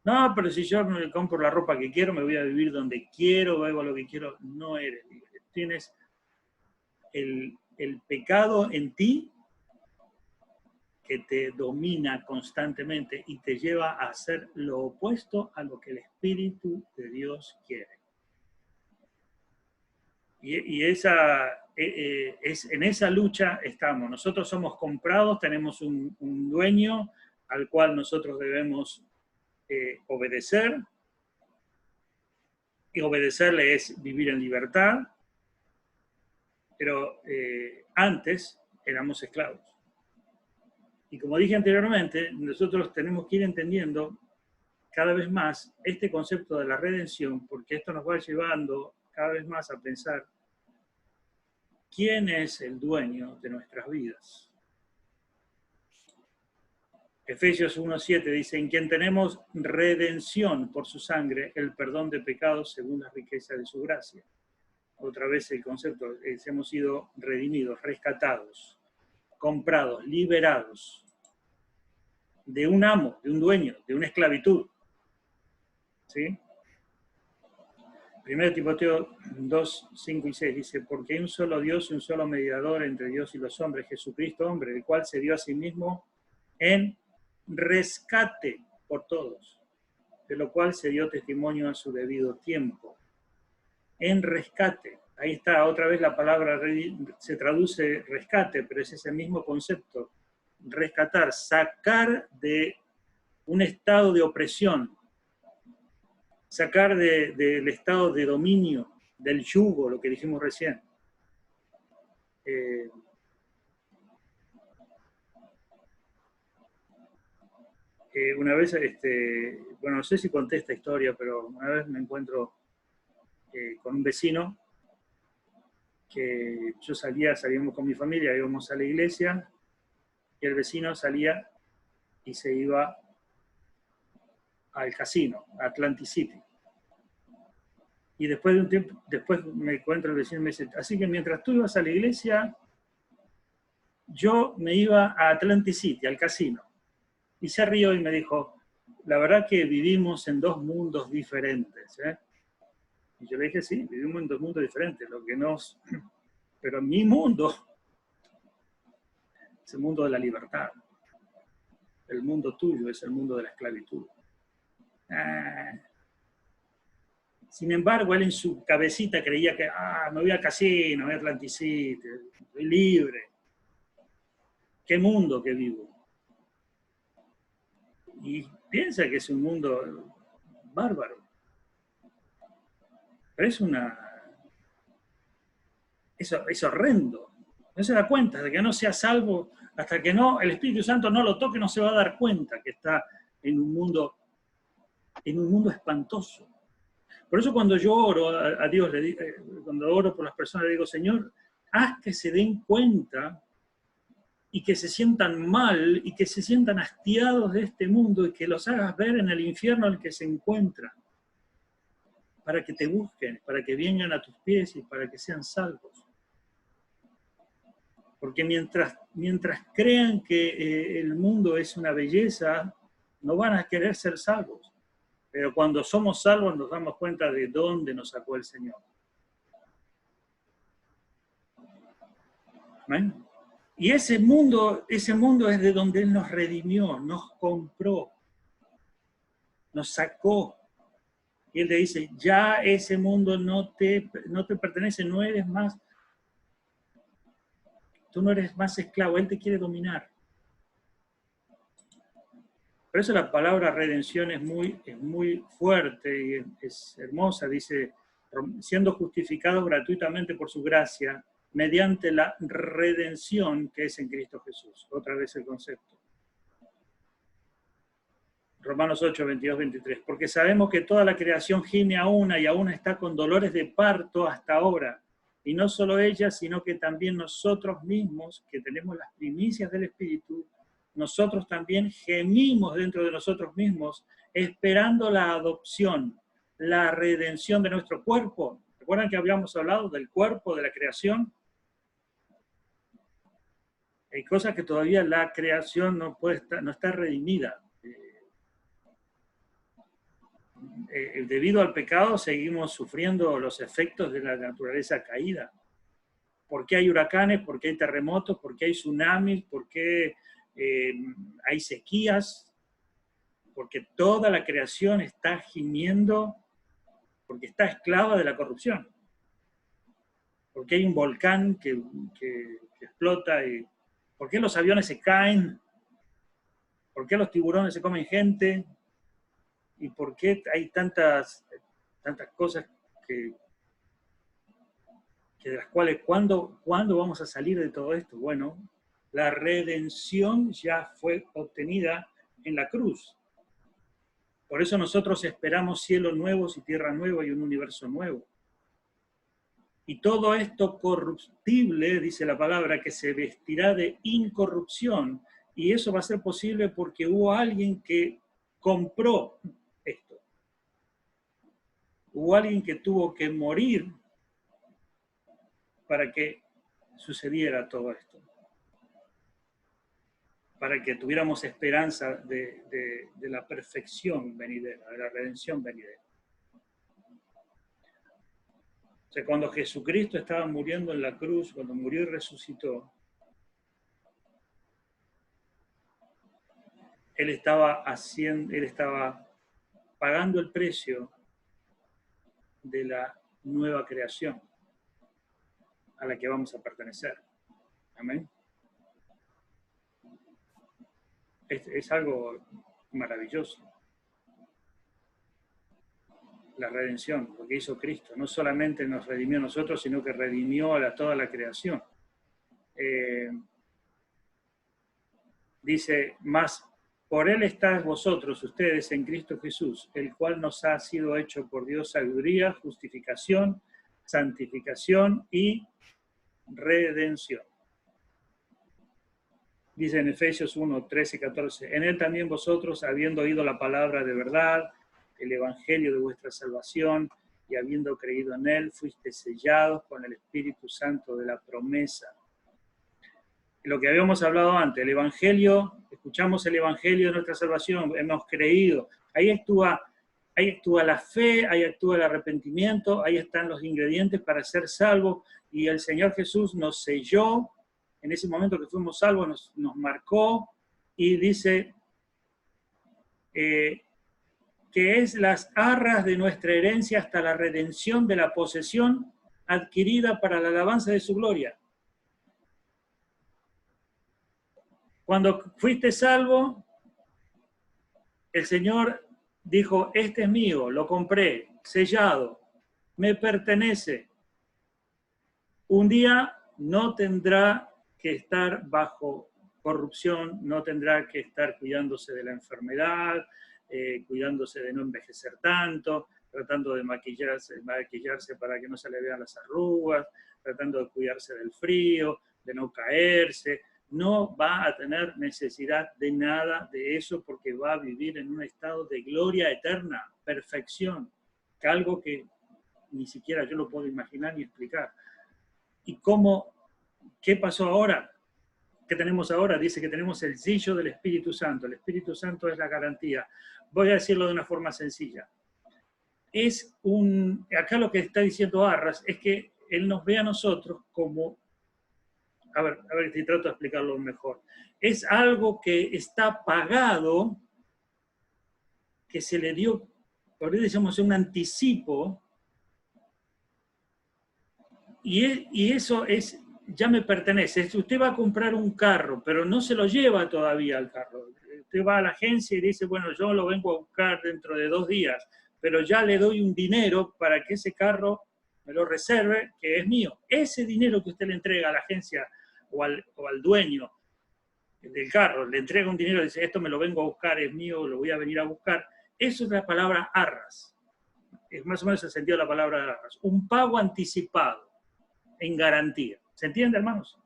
No, pero si yo me compro la ropa que quiero, me voy a vivir donde quiero, hago lo que quiero, no eres libre. Tienes el pecado en ti que te domina constantemente y te lleva a hacer lo opuesto a lo que el Espíritu de Dios quiere. Y en esa lucha estamos. Nosotros somos comprados, tenemos un dueño al cual nosotros debemos obedecer. Y obedecerle es vivir en libertad. Pero antes éramos esclavos. Y como dije anteriormente, nosotros tenemos que ir entendiendo cada vez más este concepto de la redención, porque esto nos va llevando cada vez más a pensar quién es el dueño de nuestras vidas. Efesios 1:7 dice, en quien tenemos redención por su sangre, el perdón de pecados según la riqueza de su gracia. Otra vez el concepto es, hemos sido redimidos, rescatados, comprados, liberados de un amo, de un dueño, de una esclavitud. ¿Sí? 1 Timoteo 2, 5 y 6 dice, porque hay un solo Dios y un solo mediador entre Dios y los hombres, Jesucristo hombre, el cual se dio a sí mismo en rescate por todos, de lo cual se dio testimonio a su debido tiempo. En rescate, ahí está, otra vez la palabra se traduce rescate, pero es ese mismo concepto, rescatar, sacar de un estado de opresión, sacar del estado de dominio, del yugo, lo que dijimos recién. Una vez, bueno, no sé si conté esta historia, pero una vez me encuentro con un vecino que yo salíamos con mi familia, íbamos a la iglesia, y el vecino salía y se iba al casino, a Atlantic City. Y después de un tiempo, después me encuentro el vecino y me dice, así que mientras tú ibas a la iglesia, yo me iba a Atlantic City, al casino. Y se rió y me dijo, la verdad que vivimos en dos mundos diferentes. Y yo le dije, sí, vivimos en dos mundos diferentes, lo que nos... Pero mi mundo es el mundo de la libertad. El mundo tuyo es el mundo de la esclavitud. Sin embargo, él en su cabecita creía que, me voy al casino, me voy a Atlantic City, estoy libre. ¿Qué mundo que vivo? Y piensa que es un mundo bárbaro. Pero es horrendo. No se da cuenta de que no sea salvo hasta que no el Espíritu Santo no lo toque, no se va a dar cuenta que está en un mundo espantoso. Por eso cuando yo oro a Dios, cuando oro por las personas, le digo, Señor, haz que se den cuenta y que se sientan mal y que se sientan hastiados de este mundo y que los hagas ver en el infierno en el que se encuentran, para que te busquen, para que vengan a tus pies y para que sean salvos. Porque mientras crean que el mundo es una belleza, no van a querer ser salvos. Pero cuando somos salvos nos damos cuenta de dónde nos sacó el Señor. ¿Amén? Y ese mundo es de donde Él nos redimió, nos compró, nos sacó. Y Él le dice, ya ese mundo no te pertenece, no eres más, tú no eres más esclavo, Él te quiere dominar. Por eso la palabra redención es muy fuerte y es hermosa. Dice, siendo justificados gratuitamente por su gracia, mediante la redención que es en Cristo Jesús. Otra vez el concepto. Romanos 8, 22, 23. Porque sabemos que toda la creación gime a una y aún está con dolores de parto hasta ahora. Y no solo ella, sino que también nosotros mismos, que tenemos las primicias del Espíritu, nosotros también gemimos dentro de nosotros mismos, esperando la adopción, la redención de nuestro cuerpo. ¿Recuerdan que habíamos hablado del cuerpo, de la creación? Hay cosas que todavía la creación no está redimida. Debido al pecado seguimos sufriendo los efectos de la naturaleza caída. ¿Por qué hay huracanes? ¿Por qué hay terremotos? ¿Por qué hay tsunamis? ¿Por qué hay sequías? Porque toda la creación está gimiendo, porque está esclava de la corrupción. Porque hay un volcán que explota. ¿Por qué los aviones se caen? ¿Por qué los tiburones se comen gente? ¿Y por qué hay tantas cosas que de las cuales, ¿cuándo vamos a salir de todo esto? Bueno, la redención ya fue obtenida en la cruz. Por eso nosotros esperamos cielos nuevos y tierra nueva y un universo nuevo. Y todo esto corruptible, dice la palabra, que se vestirá de incorrupción. Y eso va a ser posible porque hubo alguien que compró esto. Hubo alguien que tuvo que morir para que sucediera todo esto. Para que tuviéramos esperanza de la perfección venidera, de la redención venidera. O sea, cuando Jesucristo estaba muriendo en la cruz, cuando murió y resucitó, Él estaba pagando el precio de la nueva creación a la que vamos a pertenecer. Amén. Es algo maravilloso. La redención, lo que hizo Cristo, no solamente nos redimió a nosotros, sino que redimió a toda la creación. Dice, más por Él estáis vosotros, ustedes, en Cristo Jesús, el cual nos ha sido hecho por Dios sabiduría, justificación, santificación y redención. Dice en Efesios 1, 13, 14, en Él también vosotros, habiendo oído la palabra de verdad, el evangelio de vuestra salvación, y habiendo creído en Él, fuiste sellados con el Espíritu Santo de la promesa. Lo que habíamos hablado antes, el evangelio, escuchamos el evangelio de nuestra salvación, hemos creído, ahí actúa la fe, ahí actúa el arrepentimiento, ahí están los ingredientes para ser salvos, y el Señor Jesús nos selló, en ese momento que fuimos salvos, nos marcó, y dice que es las arras de nuestra herencia hasta la redención de la posesión adquirida para la alabanza de su gloria. Cuando fuiste salvo, el Señor dijo, este es mío, lo compré, sellado, me pertenece. Un día no tendrá que estar bajo corrupción, no tendrá que estar cuidándose de la enfermedad, cuidándose de no envejecer tanto, tratando de maquillarse para que no se le vean las arrugas, tratando de cuidarse del frío, de no caerse. No va a tener necesidad de nada de eso porque va a vivir en un estado de gloria eterna, perfección, que algo que ni siquiera yo lo puedo imaginar ni explicar. ¿Y qué pasó ahora? ¿Qué tenemos ahora? Dice que tenemos el sello del Espíritu Santo. El Espíritu Santo es la garantía. Voy a decirlo de una forma sencilla. Acá lo que está diciendo Arras es que Él nos ve a nosotros como... A ver si trato de explicarlo mejor. Es algo que está pagado, que se le dio, por eso decimos un anticipo, y eso ya me pertenece. Usted va a comprar un carro, pero no se lo lleva todavía al carro. Usted va a la agencia y dice, bueno, yo lo vengo a buscar dentro de 2 días, pero ya le doy un dinero para que ese carro me lo reserve, que es mío. Ese dinero que usted le entrega a la agencia o al dueño del carro, le entrega un dinero y dice, esto me lo vengo a buscar, es mío, lo voy a venir a buscar. Eso es la palabra arras. Es más o menos el sentido de la palabra arras. Un pago anticipado, en garantía. ¿Se entiende, hermanos?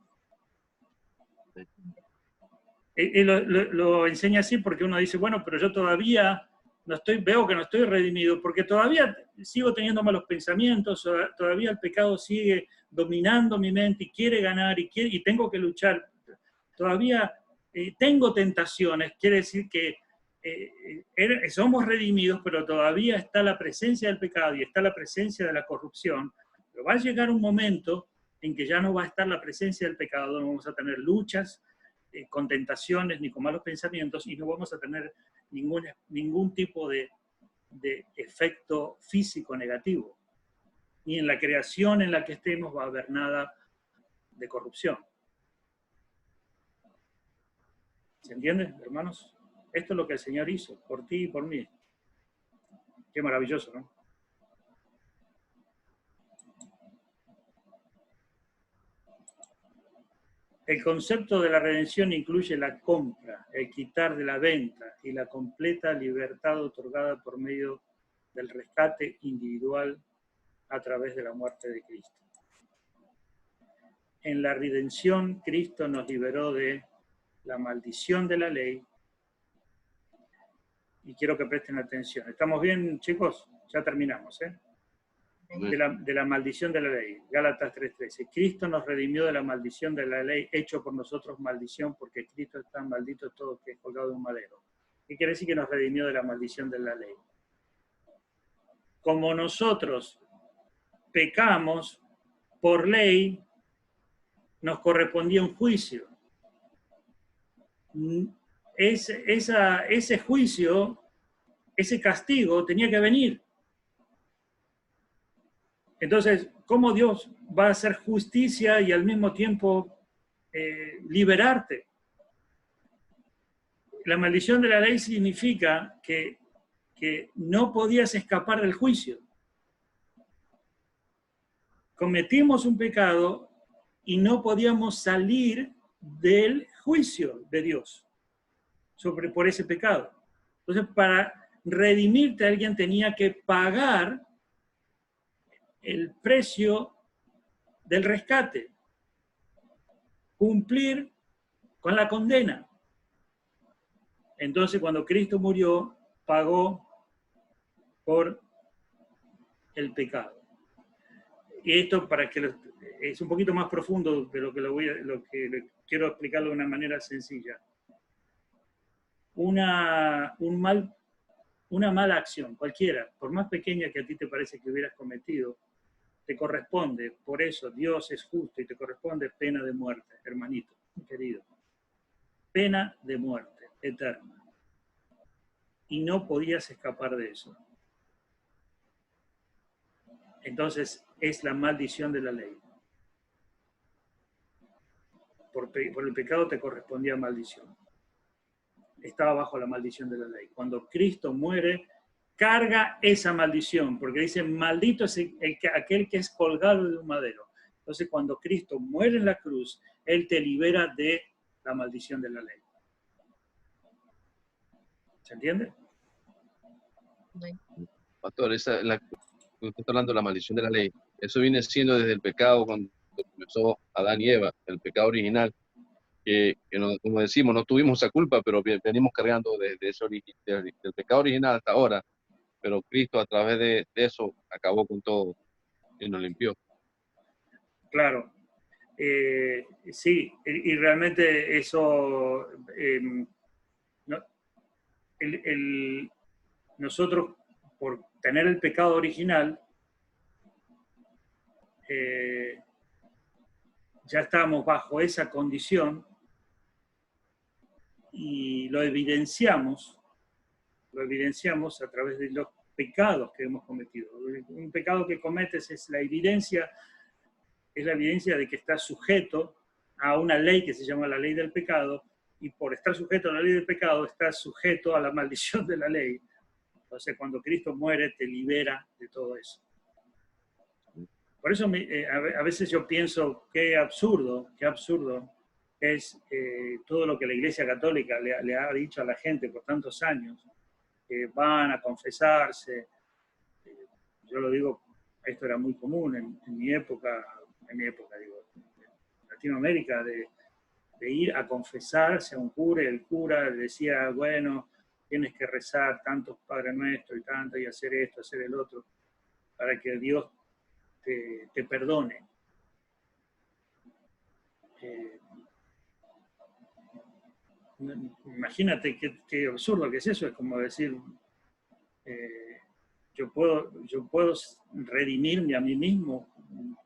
Lo enseña así porque uno dice, bueno, pero yo todavía veo que no estoy redimido, porque todavía sigo teniendo malos pensamientos, todavía el pecado sigue dominando mi mente y quiere ganar y tengo que luchar. Todavía tengo tentaciones, quiere decir que somos redimidos, pero todavía está la presencia del pecado y está la presencia de la corrupción. Pero va a llegar un momento en que ya no va a estar la presencia del pecado, no vamos a tener luchas con tentaciones ni con malos pensamientos y no vamos a tener ningún tipo de efecto físico negativo. Ni en la creación en la que estemos va a haber nada de corrupción. ¿Se entiende, hermanos? Esto es lo que el Señor hizo por ti y por mí. Qué maravilloso, ¿no? El concepto de la redención incluye la compra, el quitar de la venta y la completa libertad otorgada por medio del rescate individual a través de la muerte de Cristo. En la redención, Cristo nos liberó de la maldición de la ley. Y quiero que presten atención. ¿Estamos bien, chicos? Ya terminamos, ¿eh? De la maldición de la ley. Gálatas 3:13. Cristo nos redimió de la maldición de la ley, hecho por nosotros maldición, porque Cristo está maldito todo que es colgado de un madero. ¿Qué quiere decir que nos redimió de la maldición de la ley? Como nosotros pecamos por ley, nos correspondía un juicio. Ese juicio, ese castigo tenía que venir. Entonces, ¿cómo Dios va a hacer justicia y al mismo tiempo liberarte? La maldición de la ley significa que no podías escapar del juicio. Cometimos un pecado y no podíamos salir del juicio de Dios por ese pecado. Entonces, para redimirte, alguien tenía que pagar el precio del rescate, cumplir con la condena. Entonces, cuando Cristo murió, pagó por el pecado. Y esto para que es un poquito más profundo de lo que quiero explicarlo de una manera sencilla. Una mala acción, cualquiera, por más pequeña que a ti te parece que hubieras cometido, te corresponde, por eso Dios es justo y te corresponde pena de muerte, hermanito, querido. Pena de muerte eterna. Y no podías escapar de eso. Entonces es la maldición de la ley. Por el pecado te correspondía maldición. Estaba bajo la maldición de la ley. Cuando Cristo muere, carga esa maldición, porque dice, maldito es aquel que es colgado de un madero. Entonces, cuando Cristo muere en la cruz, Él te libera de la maldición de la ley. ¿Se entiende? Pastor, usted está hablando de la maldición de la ley. Eso viene siendo desde el pecado cuando comenzó Adán y Eva, el pecado original, que como decimos, no tuvimos esa culpa, pero venimos cargando del pecado original hasta ahora, pero Cristo a través de eso acabó con todo y nos limpió. Claro. Sí, y realmente eso, nosotros, por tener el pecado original, ya estábamos bajo esa condición y lo evidenciamos a través de los pecados que hemos cometido. Un pecado que cometes es la evidencia de que estás sujeto a una ley que se llama la ley del pecado, y por estar sujeto a la ley del pecado, estás sujeto a la maldición de la ley. Entonces, cuando Cristo muere, te libera de todo eso. Por eso a veces yo pienso qué absurdo es todo lo que la Iglesia Católica le ha dicho a la gente por tantos años, que van a confesarse. Yo lo digo, esto era muy común en mi época, digo, en Latinoamérica, de ir a confesarse a un cura, y el cura decía, bueno, tienes que rezar tantos Padre Nuestro y tanto, y hacer esto, hacer el otro, para que Dios te perdone. Imagínate qué absurdo que es eso, es como decir, yo puedo redimirme a mí mismo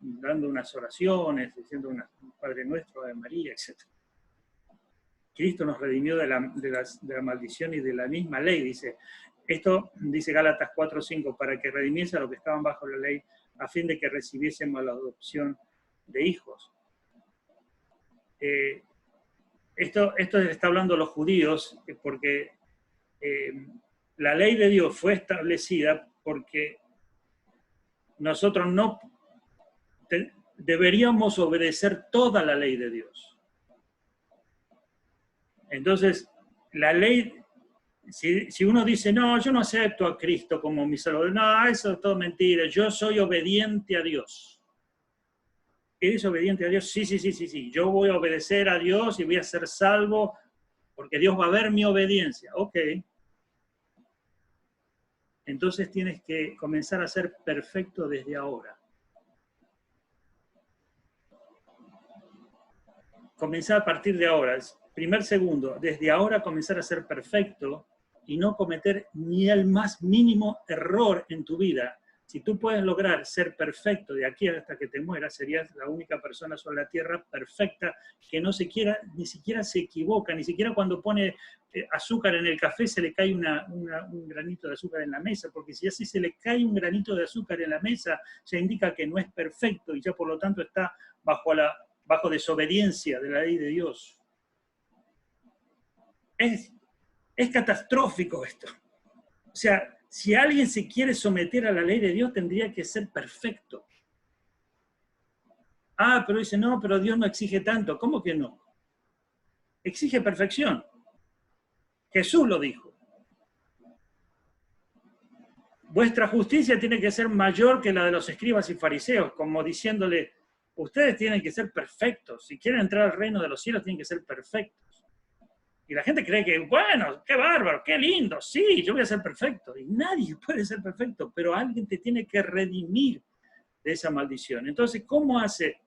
dando unas oraciones, diciendo un Padre Nuestro, Ave María, etc. Cristo nos redimió de la maldición y de la misma ley, dice. Esto dice Gálatas 4:5, para que redimiese a los que estaban bajo la ley, a fin de que recibiésemos la adopción de hijos. Esto está hablando los judíos, porque la ley de Dios fue establecida porque nosotros no deberíamos obedecer toda la ley de Dios. Entonces, la ley, si uno dice, no, yo no acepto a Cristo como mi Salvador, no, eso es todo mentira, yo soy obediente a Dios. ¿Eres obediente a Dios? Sí, yo voy a obedecer a Dios y voy a ser salvo porque Dios va a ver mi obediencia. Ok. Entonces tienes que comenzar a ser perfecto desde ahora. Comenzar a partir de ahora. Primer segundo, desde ahora comenzar a ser perfecto y no cometer ni el más mínimo error en tu vida. Si tú puedes lograr ser perfecto de aquí hasta que te mueras, serías la única persona sobre la tierra perfecta que ni siquiera se equivoca, ni siquiera cuando pone azúcar en el café se le cae un granito de azúcar en la mesa, porque si así se le cae un granito de azúcar en la mesa, se indica que no es perfecto y ya por lo tanto está bajo desobediencia de la ley de Dios. Es catastrófico esto. O sea, si alguien se quiere someter a la ley de Dios, tendría que ser perfecto. Pero dice, no, pero Dios no exige tanto. ¿Cómo que no? Exige perfección. Jesús lo dijo. Vuestra justicia tiene que ser mayor que la de los escribas y fariseos, como diciéndole, ustedes tienen que ser perfectos. Si quieren entrar al reino de los cielos, tienen que ser perfectos. Y la gente cree que, bueno, qué bárbaro, qué lindo, sí, yo voy a ser perfecto. Y nadie puede ser perfecto, pero alguien te tiene que redimir de esa maldición. Entonces, ¿cómo hace?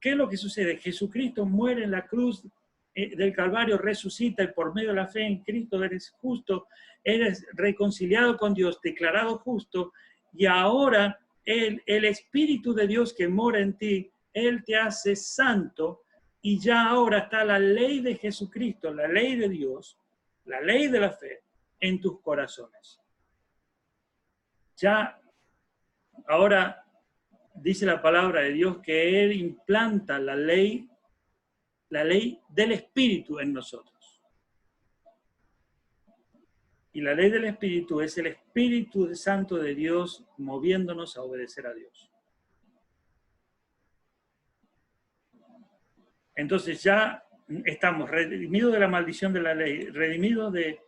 ¿Qué es lo que sucede? Jesucristo muere en la cruz del Calvario, resucita y por medio de la fe en Cristo eres justo, eres reconciliado con Dios, declarado justo, y ahora el Espíritu de Dios que mora en ti, Él te hace santo. Y ya ahora está la ley de Jesucristo, la ley de Dios, la ley de la fe en tus corazones. Ya ahora dice la palabra de Dios que Él implanta la ley del Espíritu en nosotros. Y la ley del Espíritu es el Espíritu Santo de Dios moviéndonos a obedecer a Dios. Entonces ya estamos redimidos de la maldición de la ley, redimidos de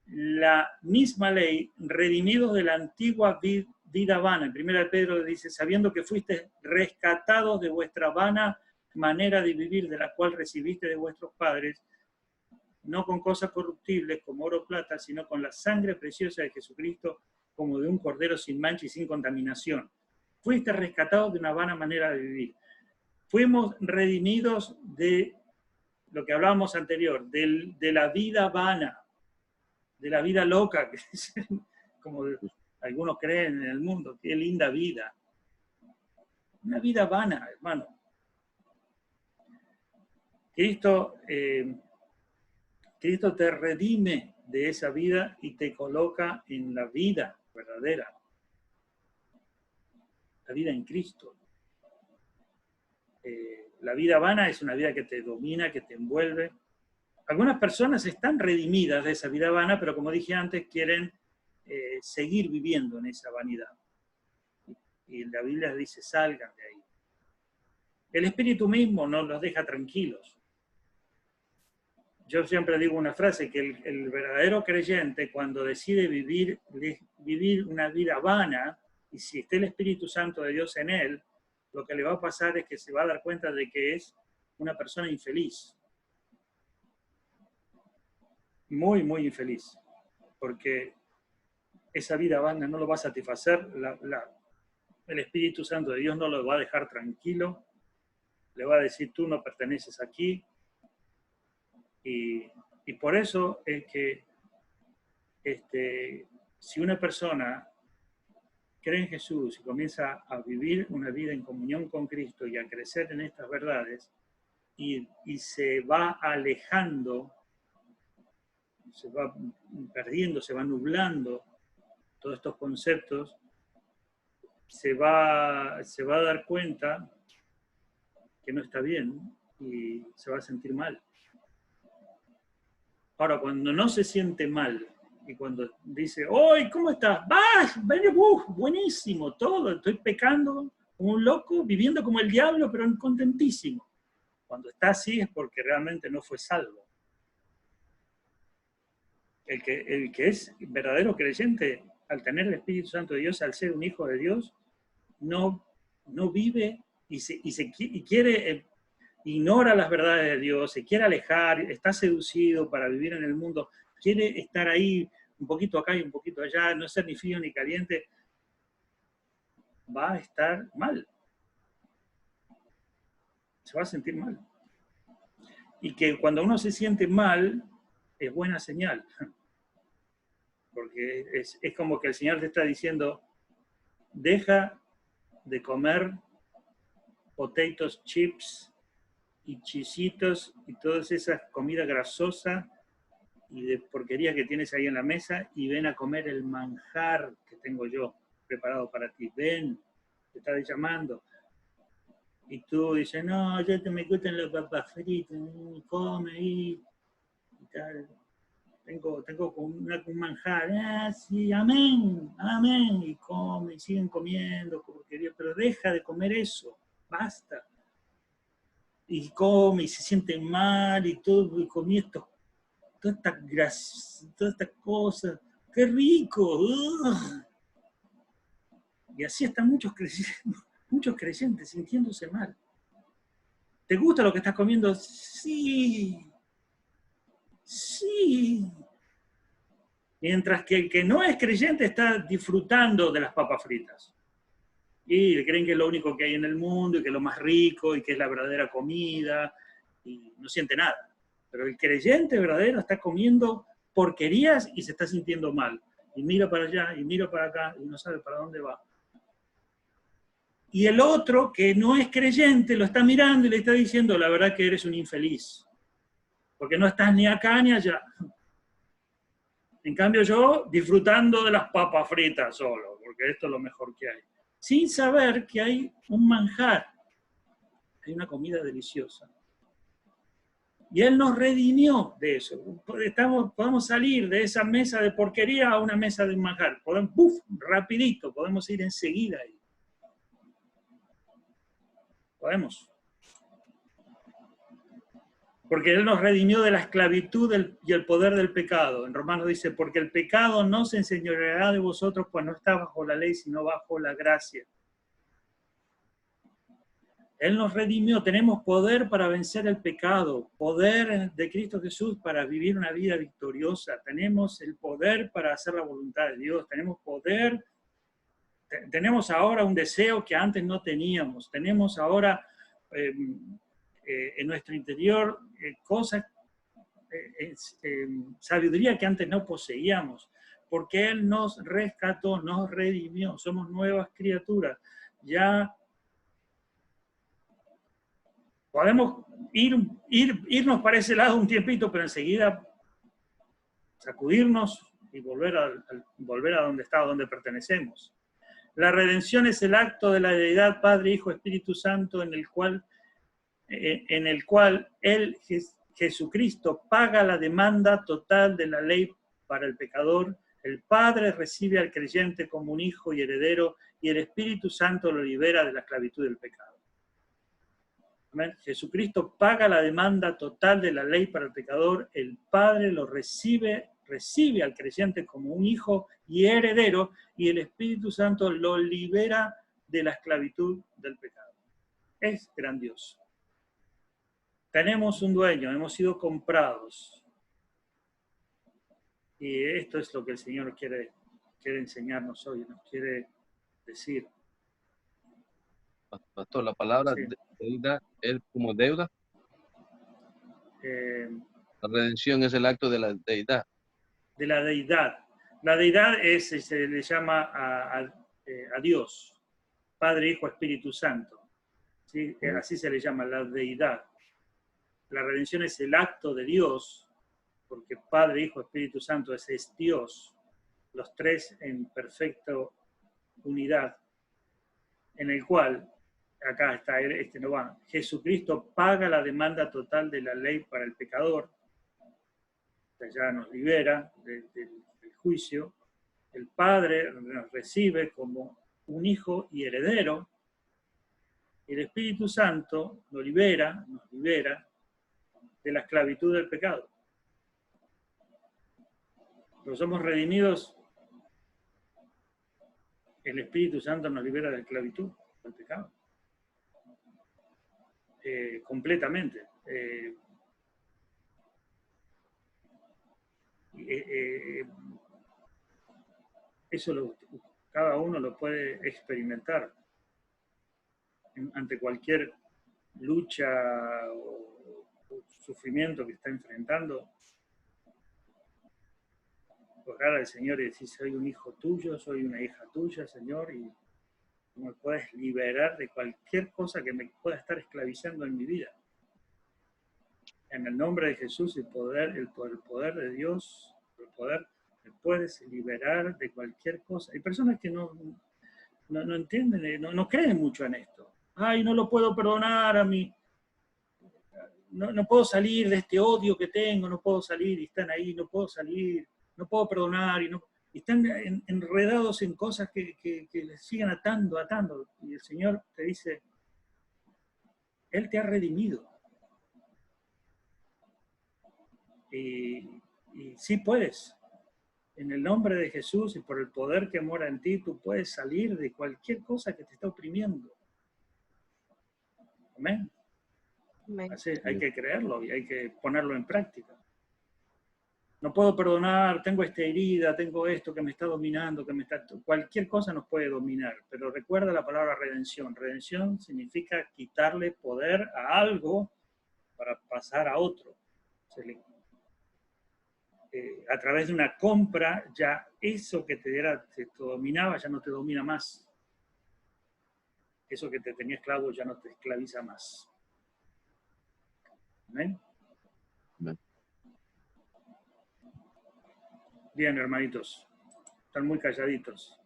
la misma ley, redimidos de la antigua vida vana. En 1 Pedro dice, sabiendo que fuiste rescatados de vuestra vana manera de vivir, de la cual recibiste de vuestros padres, no con cosas corruptibles como oro o plata, sino con la sangre preciosa de Jesucristo, como de un cordero sin mancha y sin contaminación. Fuiste rescatados de una vana manera de vivir. Fuimos redimidos de lo que hablábamos anterior, de la vida vana, de la vida loca, que es, como algunos creen en el mundo, qué linda vida. Una vida vana, hermano. Cristo te redime de esa vida y te coloca en la vida verdadera, la vida en Cristo. La vida vana es una vida que te domina, que te envuelve. Algunas personas están redimidas de esa vida vana, pero como dije antes, quieren seguir viviendo en esa vanidad. Y la Biblia dice, salgan de ahí. El Espíritu mismo no los deja tranquilos. Yo siempre digo una frase, que el verdadero creyente, cuando decide vivir una vida vana, y si está el Espíritu Santo de Dios en él, lo que le va a pasar es que se va a dar cuenta de que es una persona infeliz. muy, muy infeliz, porque esa vida vana no lo va a satisfacer, el Espíritu Santo de Dios no lo va a dejar tranquilo, le va a decir, tú no perteneces aquí, y por eso es que si una persona cree en Jesús y comienza a vivir una vida en comunión con Cristo y a crecer en estas verdades, y se va alejando, se va perdiendo, se va nublando todos estos conceptos, se va a dar cuenta que no está bien y se va a sentir mal. Ahora, cuando no se siente mal y cuando dice, ¡hoy, ¿cómo estás? ¡Vas! Buenísimo, todo, estoy pecando como un loco, viviendo como el diablo, pero contentísimo. Cuando está así es porque realmente no fue salvo. El que es verdadero creyente, al tener el Espíritu Santo de Dios, al ser un hijo de Dios, no vive y quiere, ignora las verdades de Dios, se quiere alejar, está seducido para vivir en el mundo, quiere estar ahí un poquito acá y un poquito allá, no ser ni frío ni caliente, va a estar mal. Se va a sentir mal. Y que cuando uno se siente mal, es buena señal. Porque es como que el Señor te está diciendo, deja de comer potatoes chips y chisitos y todas esas comidas grasosas y de porquería que tienes ahí en la mesa y ven a comer el manjar que tengo yo preparado para ti. Ven, te está llamando. Y tú dices, no, ya te me gustan las papas fritas, come ahí y tal. Tengo un manjar, sí, amén, amén, y come, y siguen comiendo, porquería, pero deja de comer eso, basta. Y come, y se sienten mal, y todo, y comí todas estas cosas, qué rico. Y así están muchos creyentes sintiéndose mal. ¿Te gusta lo que estás comiendo? Sí. Sí. Mientras que el que no es creyente está disfrutando de las papas fritas. Y creen que es lo único que hay en el mundo y que es lo más rico y que es la verdadera comida y no siente nada. Pero el creyente verdadero está comiendo porquerías y se está sintiendo mal. Y mira para allá y mira para acá y no sabe para dónde va. Y el otro, que no es creyente, lo está mirando y le está diciendo, la verdad que eres un infeliz. Porque no estás ni acá ni allá. En cambio yo, disfrutando de las papas fritas solo, porque esto es lo mejor que hay. Sin saber que hay un manjar, hay una comida deliciosa. Y Él nos redimió de eso. Podemos salir de esa mesa de porquería a una mesa de manjar. Podemos, rapidito, podemos ir enseguida ahí. Podemos. Porque Él nos redimió de la esclavitud y el poder del pecado. En Romanos dice, porque el pecado no se enseñoreará de vosotros, pues no está bajo la ley, sino bajo la gracia. Él nos redimió, tenemos poder para vencer el pecado, poder de Cristo Jesús para vivir una vida victoriosa, tenemos el poder para hacer la voluntad de Dios, tenemos poder, tenemos ahora un deseo que antes no teníamos, tenemos ahora en nuestro interior cosas, sabiduría que antes no poseíamos, porque Él nos rescató, nos redimió, somos nuevas criaturas, ya podemos irnos para ese lado un tiempito, pero enseguida sacudirnos y volver a donde está, donde pertenecemos. La redención es el acto de la deidad Padre, Hijo, Espíritu Santo, en el cual Él, Jesucristo, paga la demanda total de la ley para el pecador. El Padre recibe al creyente como un hijo y heredero, y el Espíritu Santo lo libera de la esclavitud del pecado. Amén. Jesucristo paga la demanda total de la ley para el pecador. El Padre lo recibe al creyente como un hijo y heredero, y el Espíritu Santo lo libera de la esclavitud del pecado. Es grandioso. Tenemos un dueño, hemos sido comprados. Y esto es lo que el Señor quiere enseñarnos hoy, nos quiere decir. Pastor, la palabra Sí. deuda es como deuda. La redención es el acto de la deidad. De la deidad. La deidad se le llama a Dios, Padre, Hijo, Espíritu Santo. ¿Sí? Así se le llama, la deidad. La redención es el acto de Dios, porque Padre, Hijo, Espíritu Santo es Dios, los tres en perfecta unidad, en el cual, acá está, no va, Jesucristo paga la demanda total de la ley para el pecador, ya nos libera del juicio. El Padre nos recibe como un hijo y heredero, y el Espíritu Santo nos libera de la esclavitud del pecado. Cuando somos redimidos, el Espíritu Santo nos libera de la esclavitud del pecado. Completamente. Eso cada uno lo puede experimentar ante cualquier lucha o sufrimiento que está enfrentando. Orar al Señor y decir: soy un hijo tuyo, soy una hija tuya, Señor, y me puedes liberar de cualquier cosa que me pueda estar esclavizando en mi vida. En el nombre de Jesús, el poder de Dios, el poder, me puedes liberar de cualquier cosa. Hay personas que no entienden, no creen mucho en esto. Ay, no lo puedo perdonar a mí. No puedo salir de este odio que tengo, no puedo salir, y están ahí, no puedo salir, no puedo perdonar, y están enredados en cosas que les siguen atando. Y el Señor te dice: Él te ha redimido. Y sí puedes. En el nombre de Jesús y por el poder que mora en ti, tú puedes salir de cualquier cosa que te está oprimiendo. Amén. Así, hay que creerlo y hay que ponerlo en práctica. No puedo perdonar, tengo esta herida, tengo esto que me está dominando, cualquier cosa nos puede dominar, pero recuerda la palabra redención. Redención significa quitarle poder a algo para pasar a otro. A través de una compra, ya eso que te dominaba ya no te domina más. Eso que te tenía esclavo ya no te esclaviza más. ¿Amén? Amén. Bien, hermanitos. Están muy calladitos.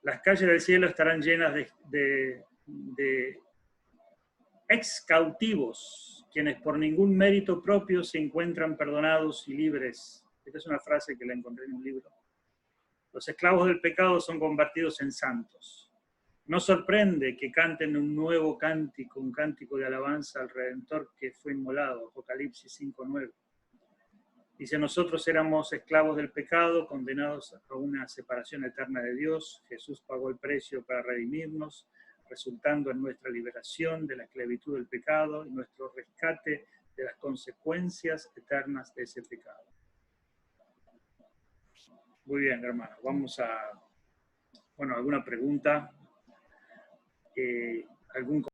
Las calles del cielo estarán llenas de ex cautivos, quienes por ningún mérito propio se encuentran perdonados y libres. Esta es una frase que la encontré en un libro. Los esclavos del pecado son convertidos en santos. No sorprende que canten un nuevo cántico, un cántico de alabanza al Redentor que fue inmolado, Apocalipsis 5:9. Dice: nosotros éramos esclavos del pecado, condenados a una separación eterna de Dios. Jesús pagó el precio para redimirnos, resultando en nuestra liberación de la esclavitud del pecado y nuestro rescate de las consecuencias eternas de ese pecado. Muy bien, hermano. Vamos a, ¿alguna pregunta? ¿Algún